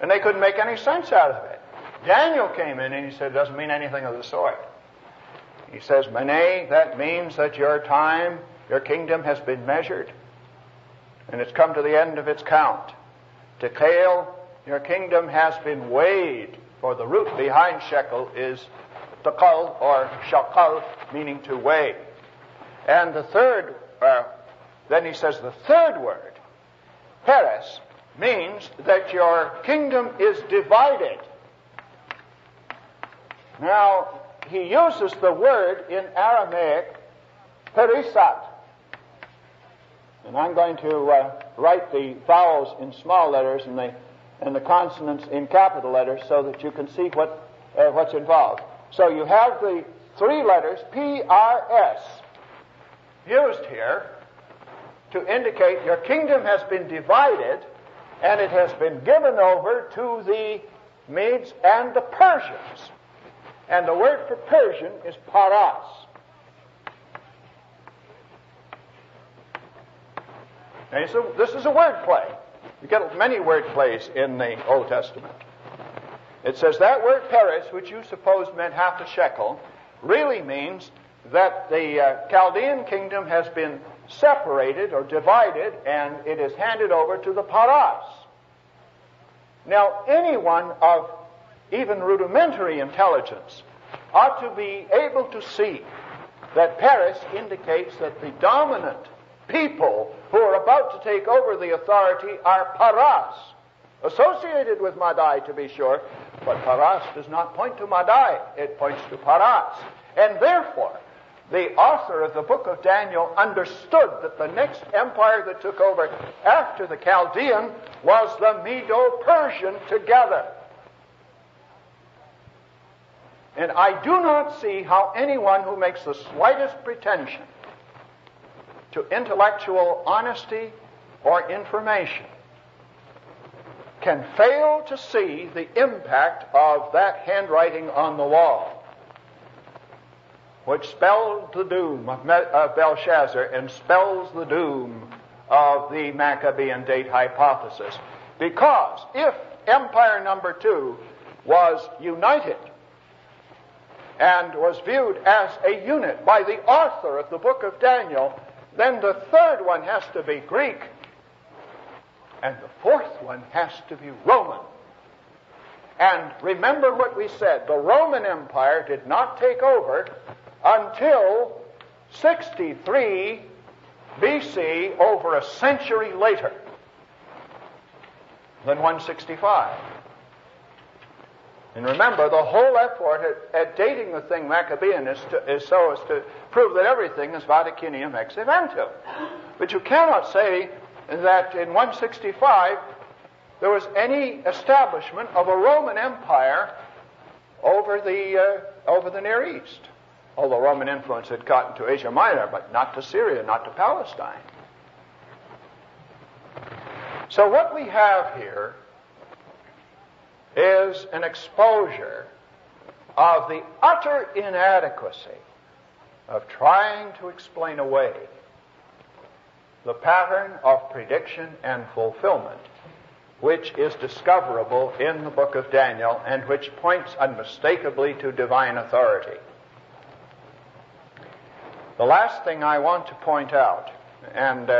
And they couldn't make any sense out of it. Daniel came in and he said, it doesn't mean anything of the sort. He says, Mene, that means that your time, your kingdom has been measured, and it's come to the end of its count. Tekel, your kingdom has been weighed, for the root behind shekel is tekel, or shakal, meaning to weigh. And the third, then he says the third word, Peres, means that your kingdom is divided. Now, he uses the word in Aramaic, perisat. And I'm going to write the vowels in small letters and the consonants in capital letters so that you can see what's involved. So you have the 3 letters, P-R-S, used here to indicate your kingdom has been divided and it has been given over to the Medes and the Persians. And the word for Persian is paras. Okay, so this is a word play. You get many word plays in the Old Testament. It says that word Peres, which you suppose meant half a shekel, really means that the Chaldean kingdom has been separated or divided, and it is handed over to the paras. Now, anyone of even rudimentary intelligence ought to be able to see that Peres indicates that the dominant people who are about to take over the authority are paras, associated with Madai, to be sure, but paras does not point to Madai, it points to paras. And therefore, the author of the book of Daniel understood that the next empire that took over after the Chaldean was the Medo-Persian together. And I do not see how anyone who makes the slightest pretension to intellectual honesty or information can fail to see the impact of that handwriting on the wall, which spelled the doom of Belshazzar and spells the doom of the Maccabean date hypothesis. Because if empire number 2 was united and was viewed as a unit by the author of the book of Daniel, then the third one has to be Greek, and the fourth one has to be Roman. And remember what we said, the Roman Empire did not take over until 63 BC, over a century later than 165. And remember, the whole effort at dating the thing Maccabean is so as to prove that everything is Vaticinium ex eventum. But you cannot say that in 165 there was any establishment of a Roman Empire over the Near East. Although Roman influence had gotten to Asia Minor, but not to Syria, not to Palestine. So what we have here is an exposure of the utter inadequacy of trying to explain away the pattern of prediction and fulfillment which is discoverable in the book of Daniel and which points unmistakably to divine authority. The last thing I want to point out, and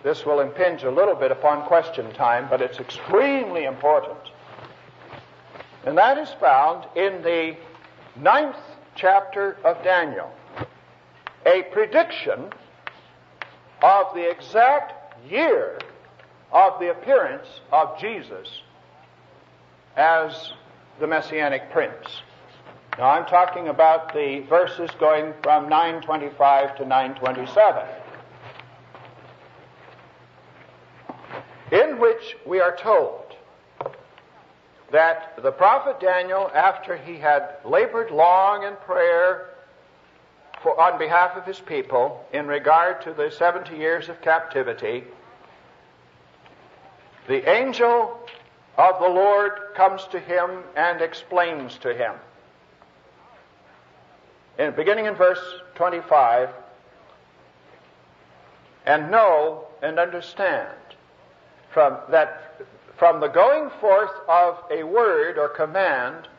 this will impinge a little bit upon question time, but it's extremely important, and that is found in the 9th chapter of Daniel, a prediction of the exact year of the appearance of Jesus as the Messianic Prince. Now I'm talking about the verses going from 925 to 927, in which we are told that the prophet Daniel, after he had labored long in prayer on behalf of his people in regard to the 70 years of captivity, the angel of the Lord comes to him and explains to him. Beginning in verse 25, and know and understand from the going forth of a word or command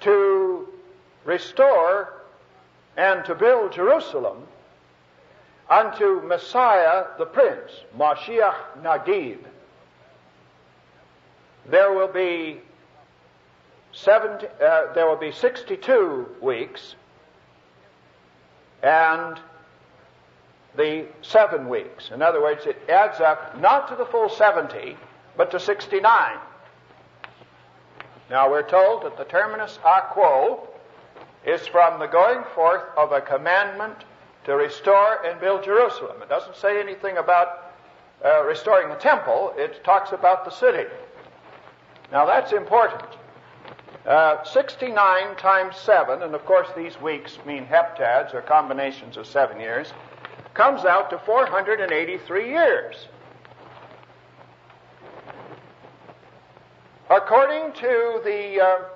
to restore and to build Jerusalem unto Messiah the Prince, Mashiach Nagib, there will be 62 weeks, and the 7 weeks. In other words, it adds up not to the full 70, but to 69. Now we're told that the terminus a quo is from the going forth of a commandment to restore and build Jerusalem. It doesn't say anything about restoring the temple. It talks about the city. Now that's important. 69 times 7, and of course these weeks mean heptads or combinations of 7 years, comes out to 483 years. According to the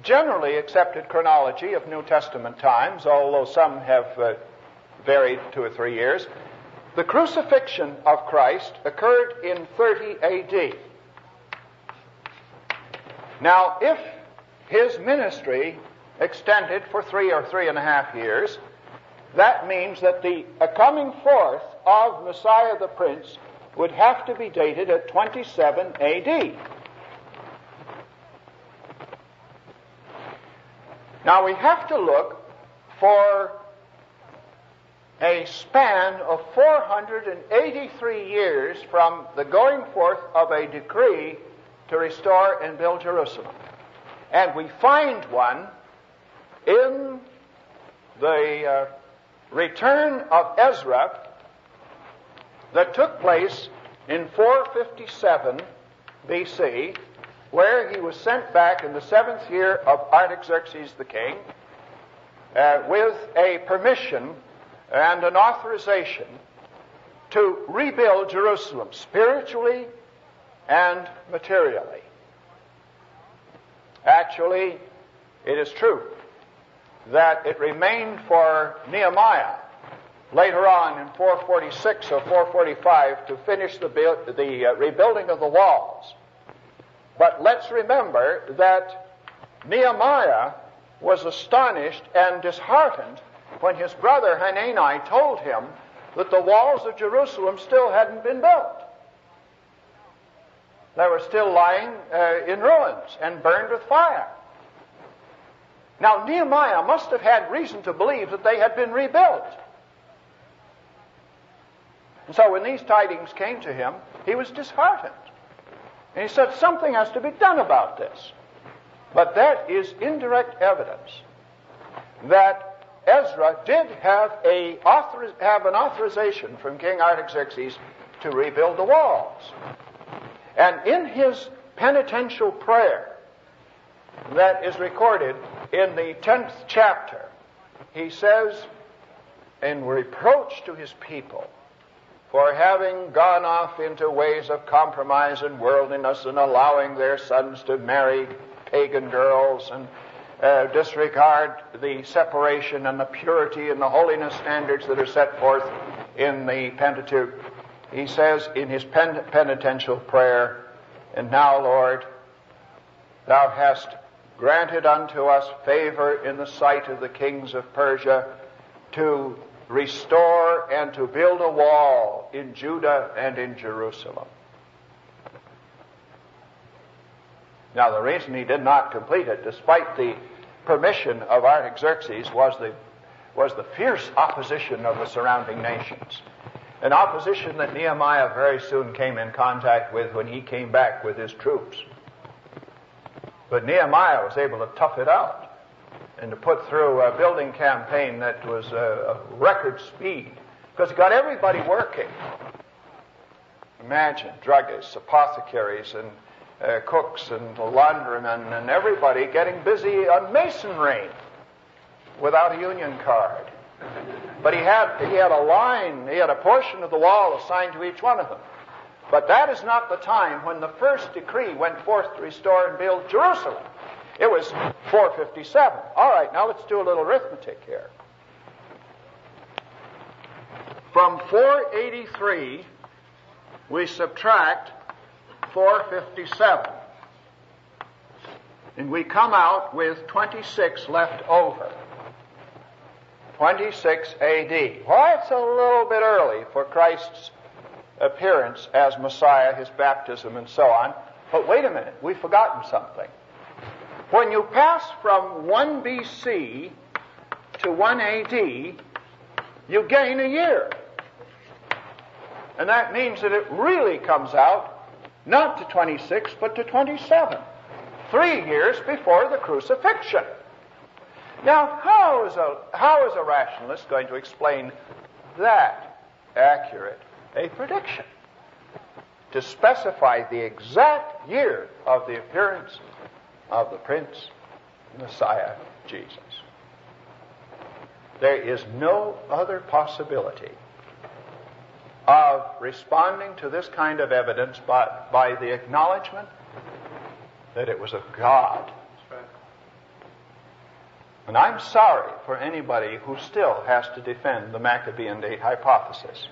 generally accepted chronology of New Testament times, although some have varied 2 or 3 years, the crucifixion of Christ occurred in 30 A.D. Now, if his ministry extended for 3 or 3.5 years, that means that the coming forth of Messiah the Prince would have to be dated at 27 A.D. Now, we have to look for a span of 483 years from the going forth of a decree to restore and build Jerusalem. And we find one in the return of Ezra that took place in 457 BC, where he was sent back in the 7th year of Artaxerxes the king with a permission and an authorization to rebuild Jerusalem spiritually and materially. Actually, it is true that it remained for Nehemiah later on in 446 or 445 to finish the rebuilding of the walls. But let's remember that Nehemiah was astonished and disheartened when his brother Hanani told him that the walls of Jerusalem still hadn't been built. They were still lying in ruins and burned with fire. Now, Nehemiah must have had reason to believe that they had been rebuilt. And so when these tidings came to him, he was disheartened. And he said, something has to be done about this. But that is indirect evidence that Ezra did have an authorization from King Artaxerxes to rebuild the walls. And in his penitential prayer that is recorded in the 10th chapter, he says, in reproach to his people for having gone off into ways of compromise and worldliness and allowing their sons to marry pagan girls and disregard the separation and the purity and the holiness standards that are set forth in the Pentateuch. He says in his penitential prayer, and now, Lord, thou hast granted unto us favor in the sight of the kings of Persia to restore and to build a wall in Judah and in Jerusalem. Now, the reason he did not complete it, despite the permission of Artaxerxes, was the fierce opposition of the surrounding nations. An opposition that Nehemiah very soon came in contact with when he came back with his troops. But Nehemiah was able to tough it out and to put through a building campaign that was a record speed, because it got everybody working. Imagine druggists, apothecaries, and cooks and laundrymen and everybody getting busy on masonry without a union card. But he had a line, he had a portion of the wall assigned to each one of them. But that is not the time when the first decree went forth to restore and build Jerusalem. It was 457. All right, now let's do a little arithmetic here. From 483, we subtract 457. And we come out with 26 left over. 26 AD. Well, it's a little bit early for Christ's appearance as Messiah, his baptism, and so on. But wait a minute, we've forgotten something. When you pass from 1 BC to 1 AD, you gain a year. And that means that it really comes out not to 26, but to 27. 3 years before the crucifixion. Now, how is a rationalist going to explain that accurate a prediction? To specify the exact year of the appearance of the Prince, Messiah, Jesus. There is no other possibility of responding to this kind of evidence but by the acknowledgement that it was of God. That's right. And I'm sorry for anybody who still has to defend the Maccabean date hypothesis,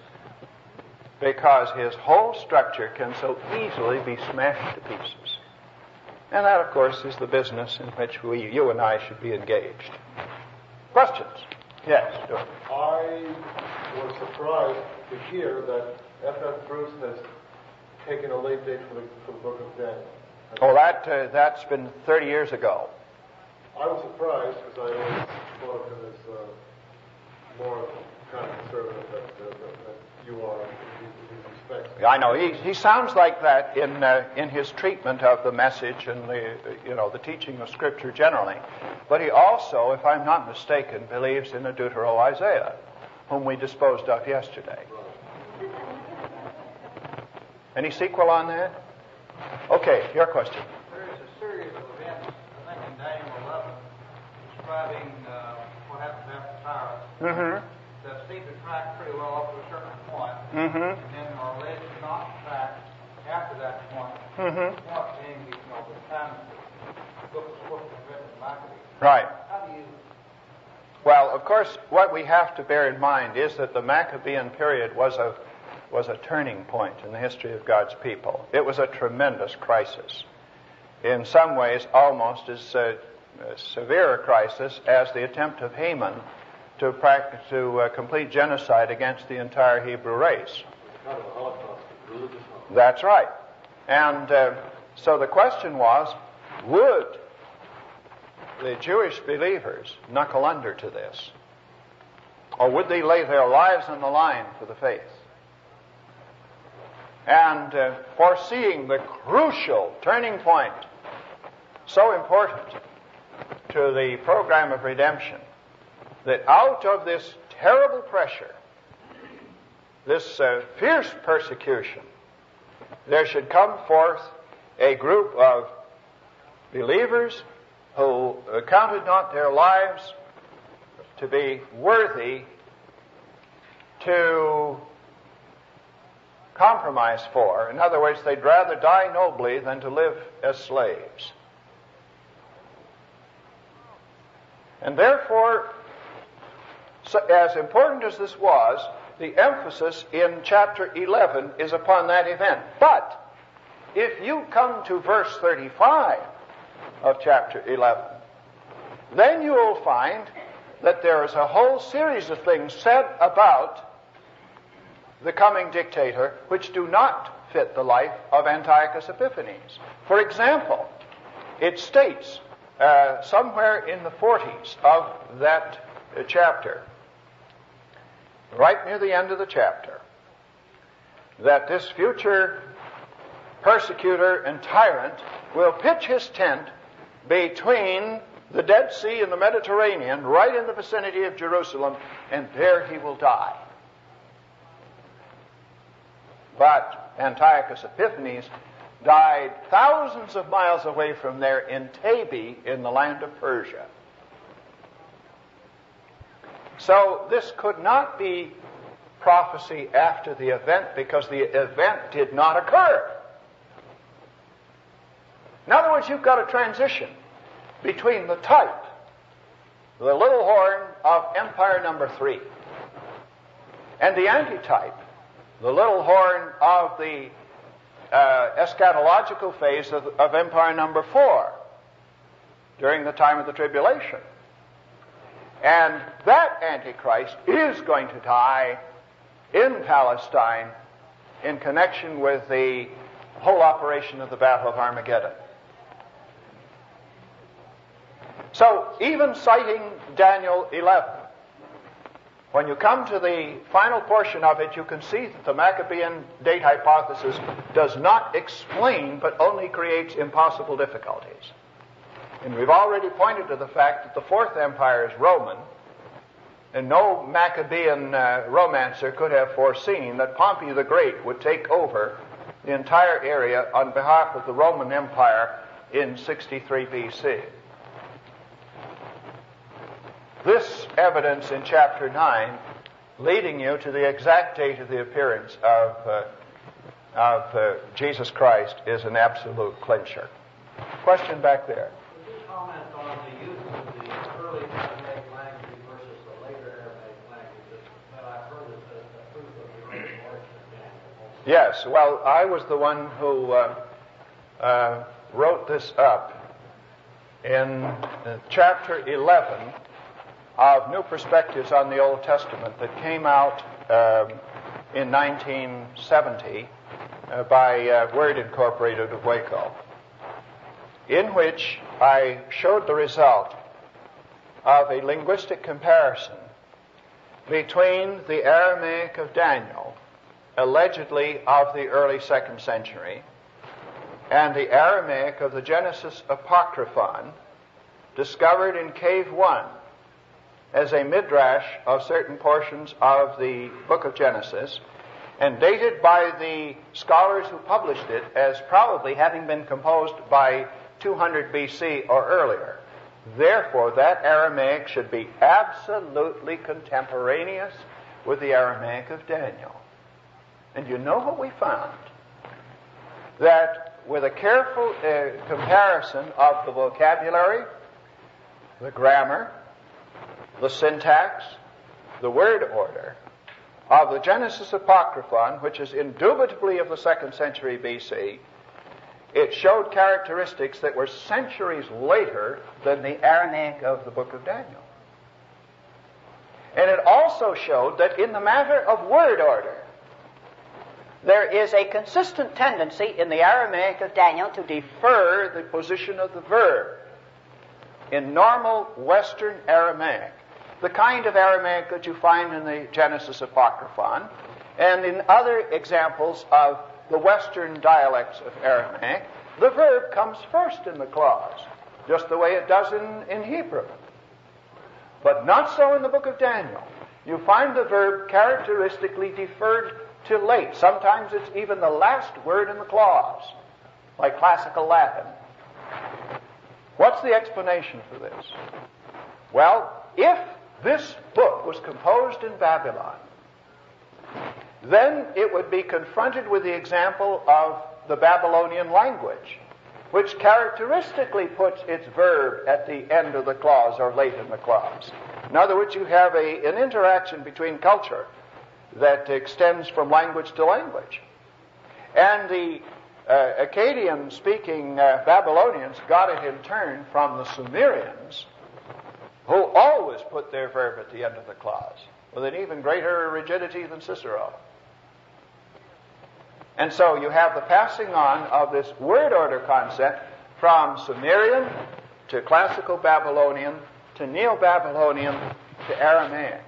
because his whole structure can so easily be smashed to pieces. And that, of course, is the business in which you and I should be engaged. Questions? Yes, do it. I was surprised to hear that F.F. Bruce has taken a late date for the Book of Daniel. Oh, that's been 30 years ago. I was surprised because I always thought of him as more kind of conservative that you are in these respects. I know he sounds like that in his treatment of the message and the teaching of Scripture generally. But he also, if I'm not mistaken, believes in a Deutero-Isaiah, whom we disposed of yesterday. Any sequel on that? Okay, your question. There is a series of events, I think in Daniel 11, describing what happens after Tyrus, that seem to track pretty well up to a certain point, and then are alleged not to track after that point, point being the time the book was written in Maccabees. Right. How do you... Well, of course, what we have to bear in mind is that the Maccabean period was a turning point in the history of God's people. It was a tremendous crisis. In some ways, almost as severe a crisis as the attempt of Haman to complete genocide against the entire Hebrew race. Kind of a Holocaust, religious Holocaust. That's right. And so the question was, would the Jewish believers knuckle under to this? Or would they lay their lives on the line for the faith? And foreseeing the crucial turning point, so important to the program of redemption, that out of this terrible pressure, this fierce persecution, there should come forth a group of believers who counted not their lives to be worthy to compromise for. In other words, they'd rather die nobly than to live as slaves. And therefore, so as important as this was, the emphasis in chapter 11 is upon that event. But if you come to verse 35 of chapter 11, then you will find that there is a whole series of things said about the coming dictator which do not fit the life of Antiochus Epiphanes. For example, it states somewhere in the 40s of that chapter, right near the end of the chapter, that this future persecutor and tyrant will pitch his tent between the Dead Sea and the Mediterranean, right in the vicinity of Jerusalem, and there he will die. But Antiochus Epiphanes died thousands of miles away from there in Tabi in the land of Persia. So this could not be prophecy after the event because the event did not occur. In other words, you've got a transition between the type, the little horn of empire number 3, and the antitype, the little horn of the eschatological phase of empire number 4 during the time of the tribulation. And that Antichrist is going to die in Palestine in connection with the whole operation of the Battle of Armageddon. So, even citing Daniel 11, when you come to the final portion of it, you can see that the Maccabean date hypothesis does not explain, but only creates impossible difficulties. And we've already pointed to the fact that the Fourth Empire is Roman, and no Maccabean romancer could have foreseen that Pompey the Great would take over the entire area on behalf of the Roman Empire in 63 BC. This evidence in chapter 9, leading you to the exact date of the appearance of Jesus Christ, is an absolute clincher. Question back there. Would you comment on the use of the early Aramaic language versus the later Aramaic language? That I've heard is a proof of the great origin of Daniel. Yes, well, I was the one who wrote this up in chapter 11 of New Perspectives on the Old Testament that came out in 1970 by Word Incorporated of Waco, in which I showed the result of a linguistic comparison between the Aramaic of Daniel, allegedly of the early 2nd century, and the Aramaic of the Genesis Apocryphon, discovered in Cave 1 as a midrash of certain portions of the book of Genesis, and dated by the scholars who published it as probably having been composed by 200 BC or earlier. Therefore, that Aramaic should be absolutely contemporaneous with the Aramaic of Daniel. And you know what we found? That with a careful comparison of the vocabulary, the grammar, the syntax, the word order of the Genesis Apocryphon, which is indubitably of the 2nd century BC, it showed characteristics that were centuries later than the Aramaic of the book of Daniel. And it also showed that in the matter of word order, there is a consistent tendency in the Aramaic of Daniel to defer the position of the verb in normal Western Aramaic, the kind of Aramaic that you find in the Genesis Apocryphon, and in other examples of the Western dialects of Aramaic, the verb comes first in the clause, just the way it does in Hebrew. But not so in the book of Daniel. You find the verb characteristically deferred to late. Sometimes it's even the last word in the clause, like classical Latin. What's the explanation for this? Well, if this book was composed in Babylon, then it would be confronted with the example of the Babylonian language, which characteristically puts its verb at the end of the clause or late in the clause. In other words, you have an interaction between culture that extends from language to language. And the Akkadian-speaking Babylonians got it in turn from the Sumerians, who always put their verb at the end of the clause, with an even greater rigidity than Cicero. And so you have the passing on of this word order concept from Sumerian to classical Babylonian to Neo-Babylonian to Aramaic.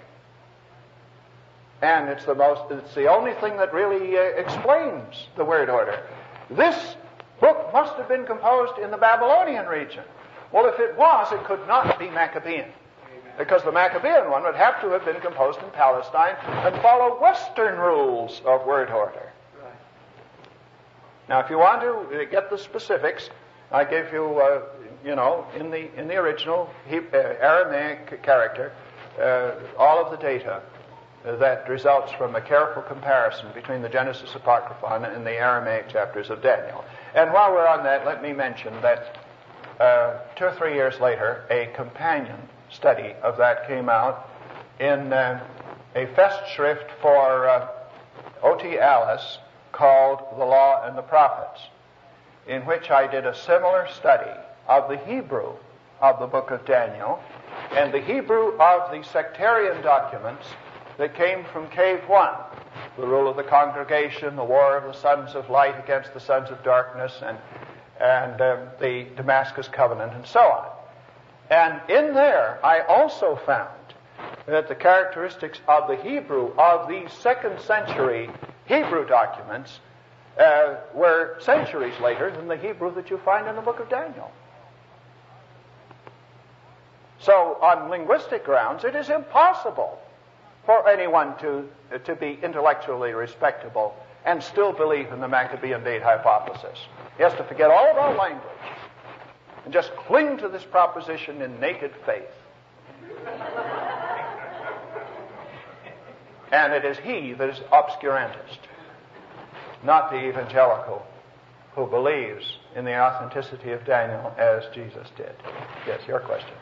And it's the only thing that really explains the word order. This book must have been composed in the Babylonian region. Well, if it was, it could not be Maccabean, because the Maccabean one would have to have been composed in Palestine and follow Western rules of word order. Now, if you want to get the specifics, I gave you, in the original Aramaic character, all of the data that results from a careful comparison between the Genesis Apocryphon and the Aramaic chapters of Daniel. And while we're on that, let me mention that 2 or 3 years later, a companion study of that came out in a Festschrift for O.T. Alice called The Law and the Prophets, in which I did a similar study of the Hebrew of the book of Daniel and the Hebrew of the sectarian documents that came from Cave 1, the rule of the congregation, the war of the sons of light against the sons of darkness, and the Damascus covenant, and so on. And in there, I also found that the characteristics of the Hebrew of these 2nd century Hebrew documents were centuries later than the Hebrew that you find in the book of Daniel. So, on linguistic grounds, it is impossible for anyone to be intellectually respectable and still believe in the Maccabean date hypothesis. He has to forget all about language and just cling to this proposition in naked faith. And it is he that is obscurantist, not the evangelical who believes in the authenticity of Daniel as Jesus did. Yes, your question.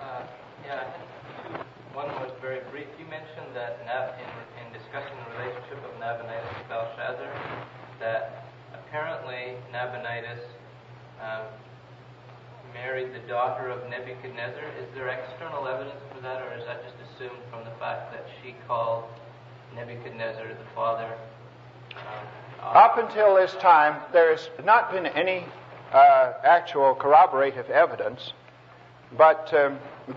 One was very brief. You mentioned that in discussing the relationship of Nabonidus to Belshazzar, that apparently Nabonidus married the daughter of Nebuchadnezzar. Is there external evidence for that, or is that just assumed from the fact that she called Nebuchadnezzar the father? Up until this time, there's not been any actual corroborative evidence, but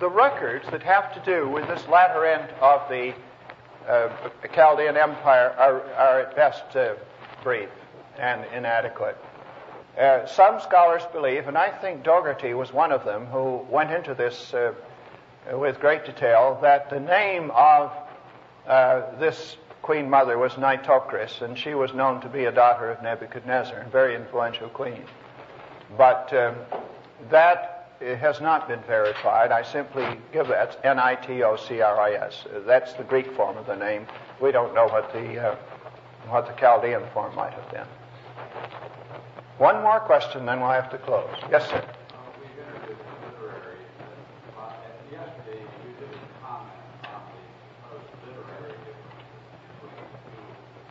the records that have to do with this latter end of the Chaldean Empire are at best brief and inadequate. Some scholars believe, and I think Dougherty was one of them who went into this with great detail, that the name of this Queen Mother was Nitocris, and she was known to be a daughter of Nebuchadnezzar, a very influential queen. But that has not been verified. I simply give that Nitocris. That's the Greek form of the name. We don't know what the Chaldean form might have been. One more question, then we'll have to close. Yes, sir. We've introduced literary, and yesterday you did a comment on the literary differences between the two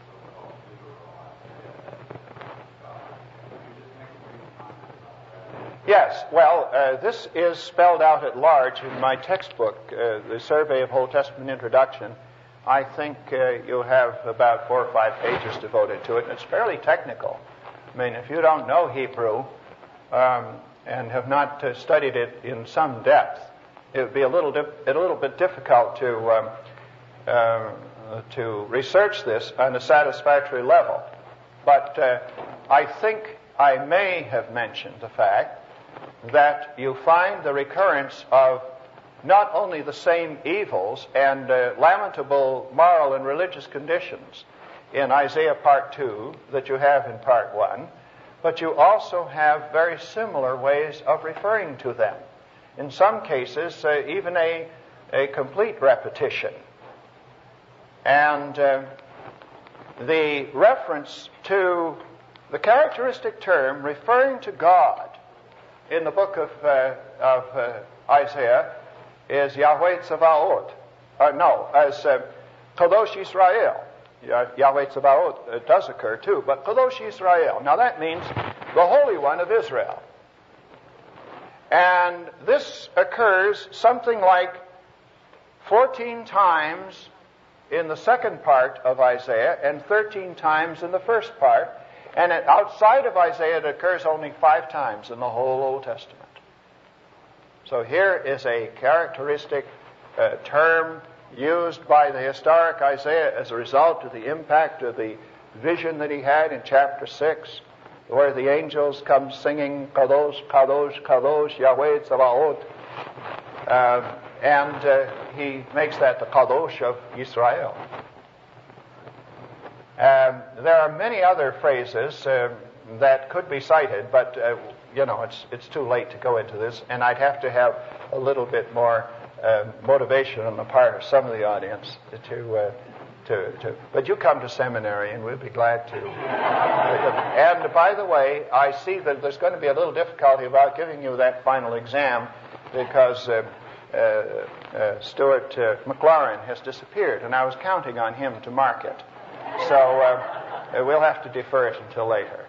so-called literal ideas. Could you just make a brief comment about that? Yes, well, this is spelled out at large in my textbook, the Survey of Old Testament Introduction. I think you'll have about 4 or 5 pages devoted to it, and it's fairly technical. I mean, if you don't know Hebrew and have not studied it in some depth, it would be a little bit difficult to research this on a satisfactory level. But I think I may have mentioned the fact that you find the recurrence of not only the same evils and lamentable moral and religious conditions in Isaiah Part 2 that you have in Part 1, but you also have very similar ways of referring to them. In some cases, even a complete repetition. And the reference to the characteristic term referring to God in the book of Isaiah is Yahweh Tzevaot. As Kadosh Yisrael. Yahweh Tzevaot does occur too, but Kadosh Yisrael. Now that means the Holy One of Israel. And this occurs something like 14 times in the second part of Isaiah and 13 times in the first part. And outside of Isaiah, it occurs only 5 times in the whole Old Testament. So here is a characteristic term used by the historic Isaiah as a result of the impact of the vision that he had in chapter 6, where the angels come singing, Kadosh, Kadosh, Kadosh, Yahweh Tzevaot. And he makes that the Kadosh of Israel. There are many other phrases that could be cited, but it's too late to go into this, and I'd have to have a little bit more motivation on the part of some of the audience to. But you come to seminary, and we'll be glad to. And by the way, I see that there's going to be a little difficulty about giving you that final exam because Stuart McLaurin has disappeared, and I was counting on him to mark it. So we'll have to defer it until later.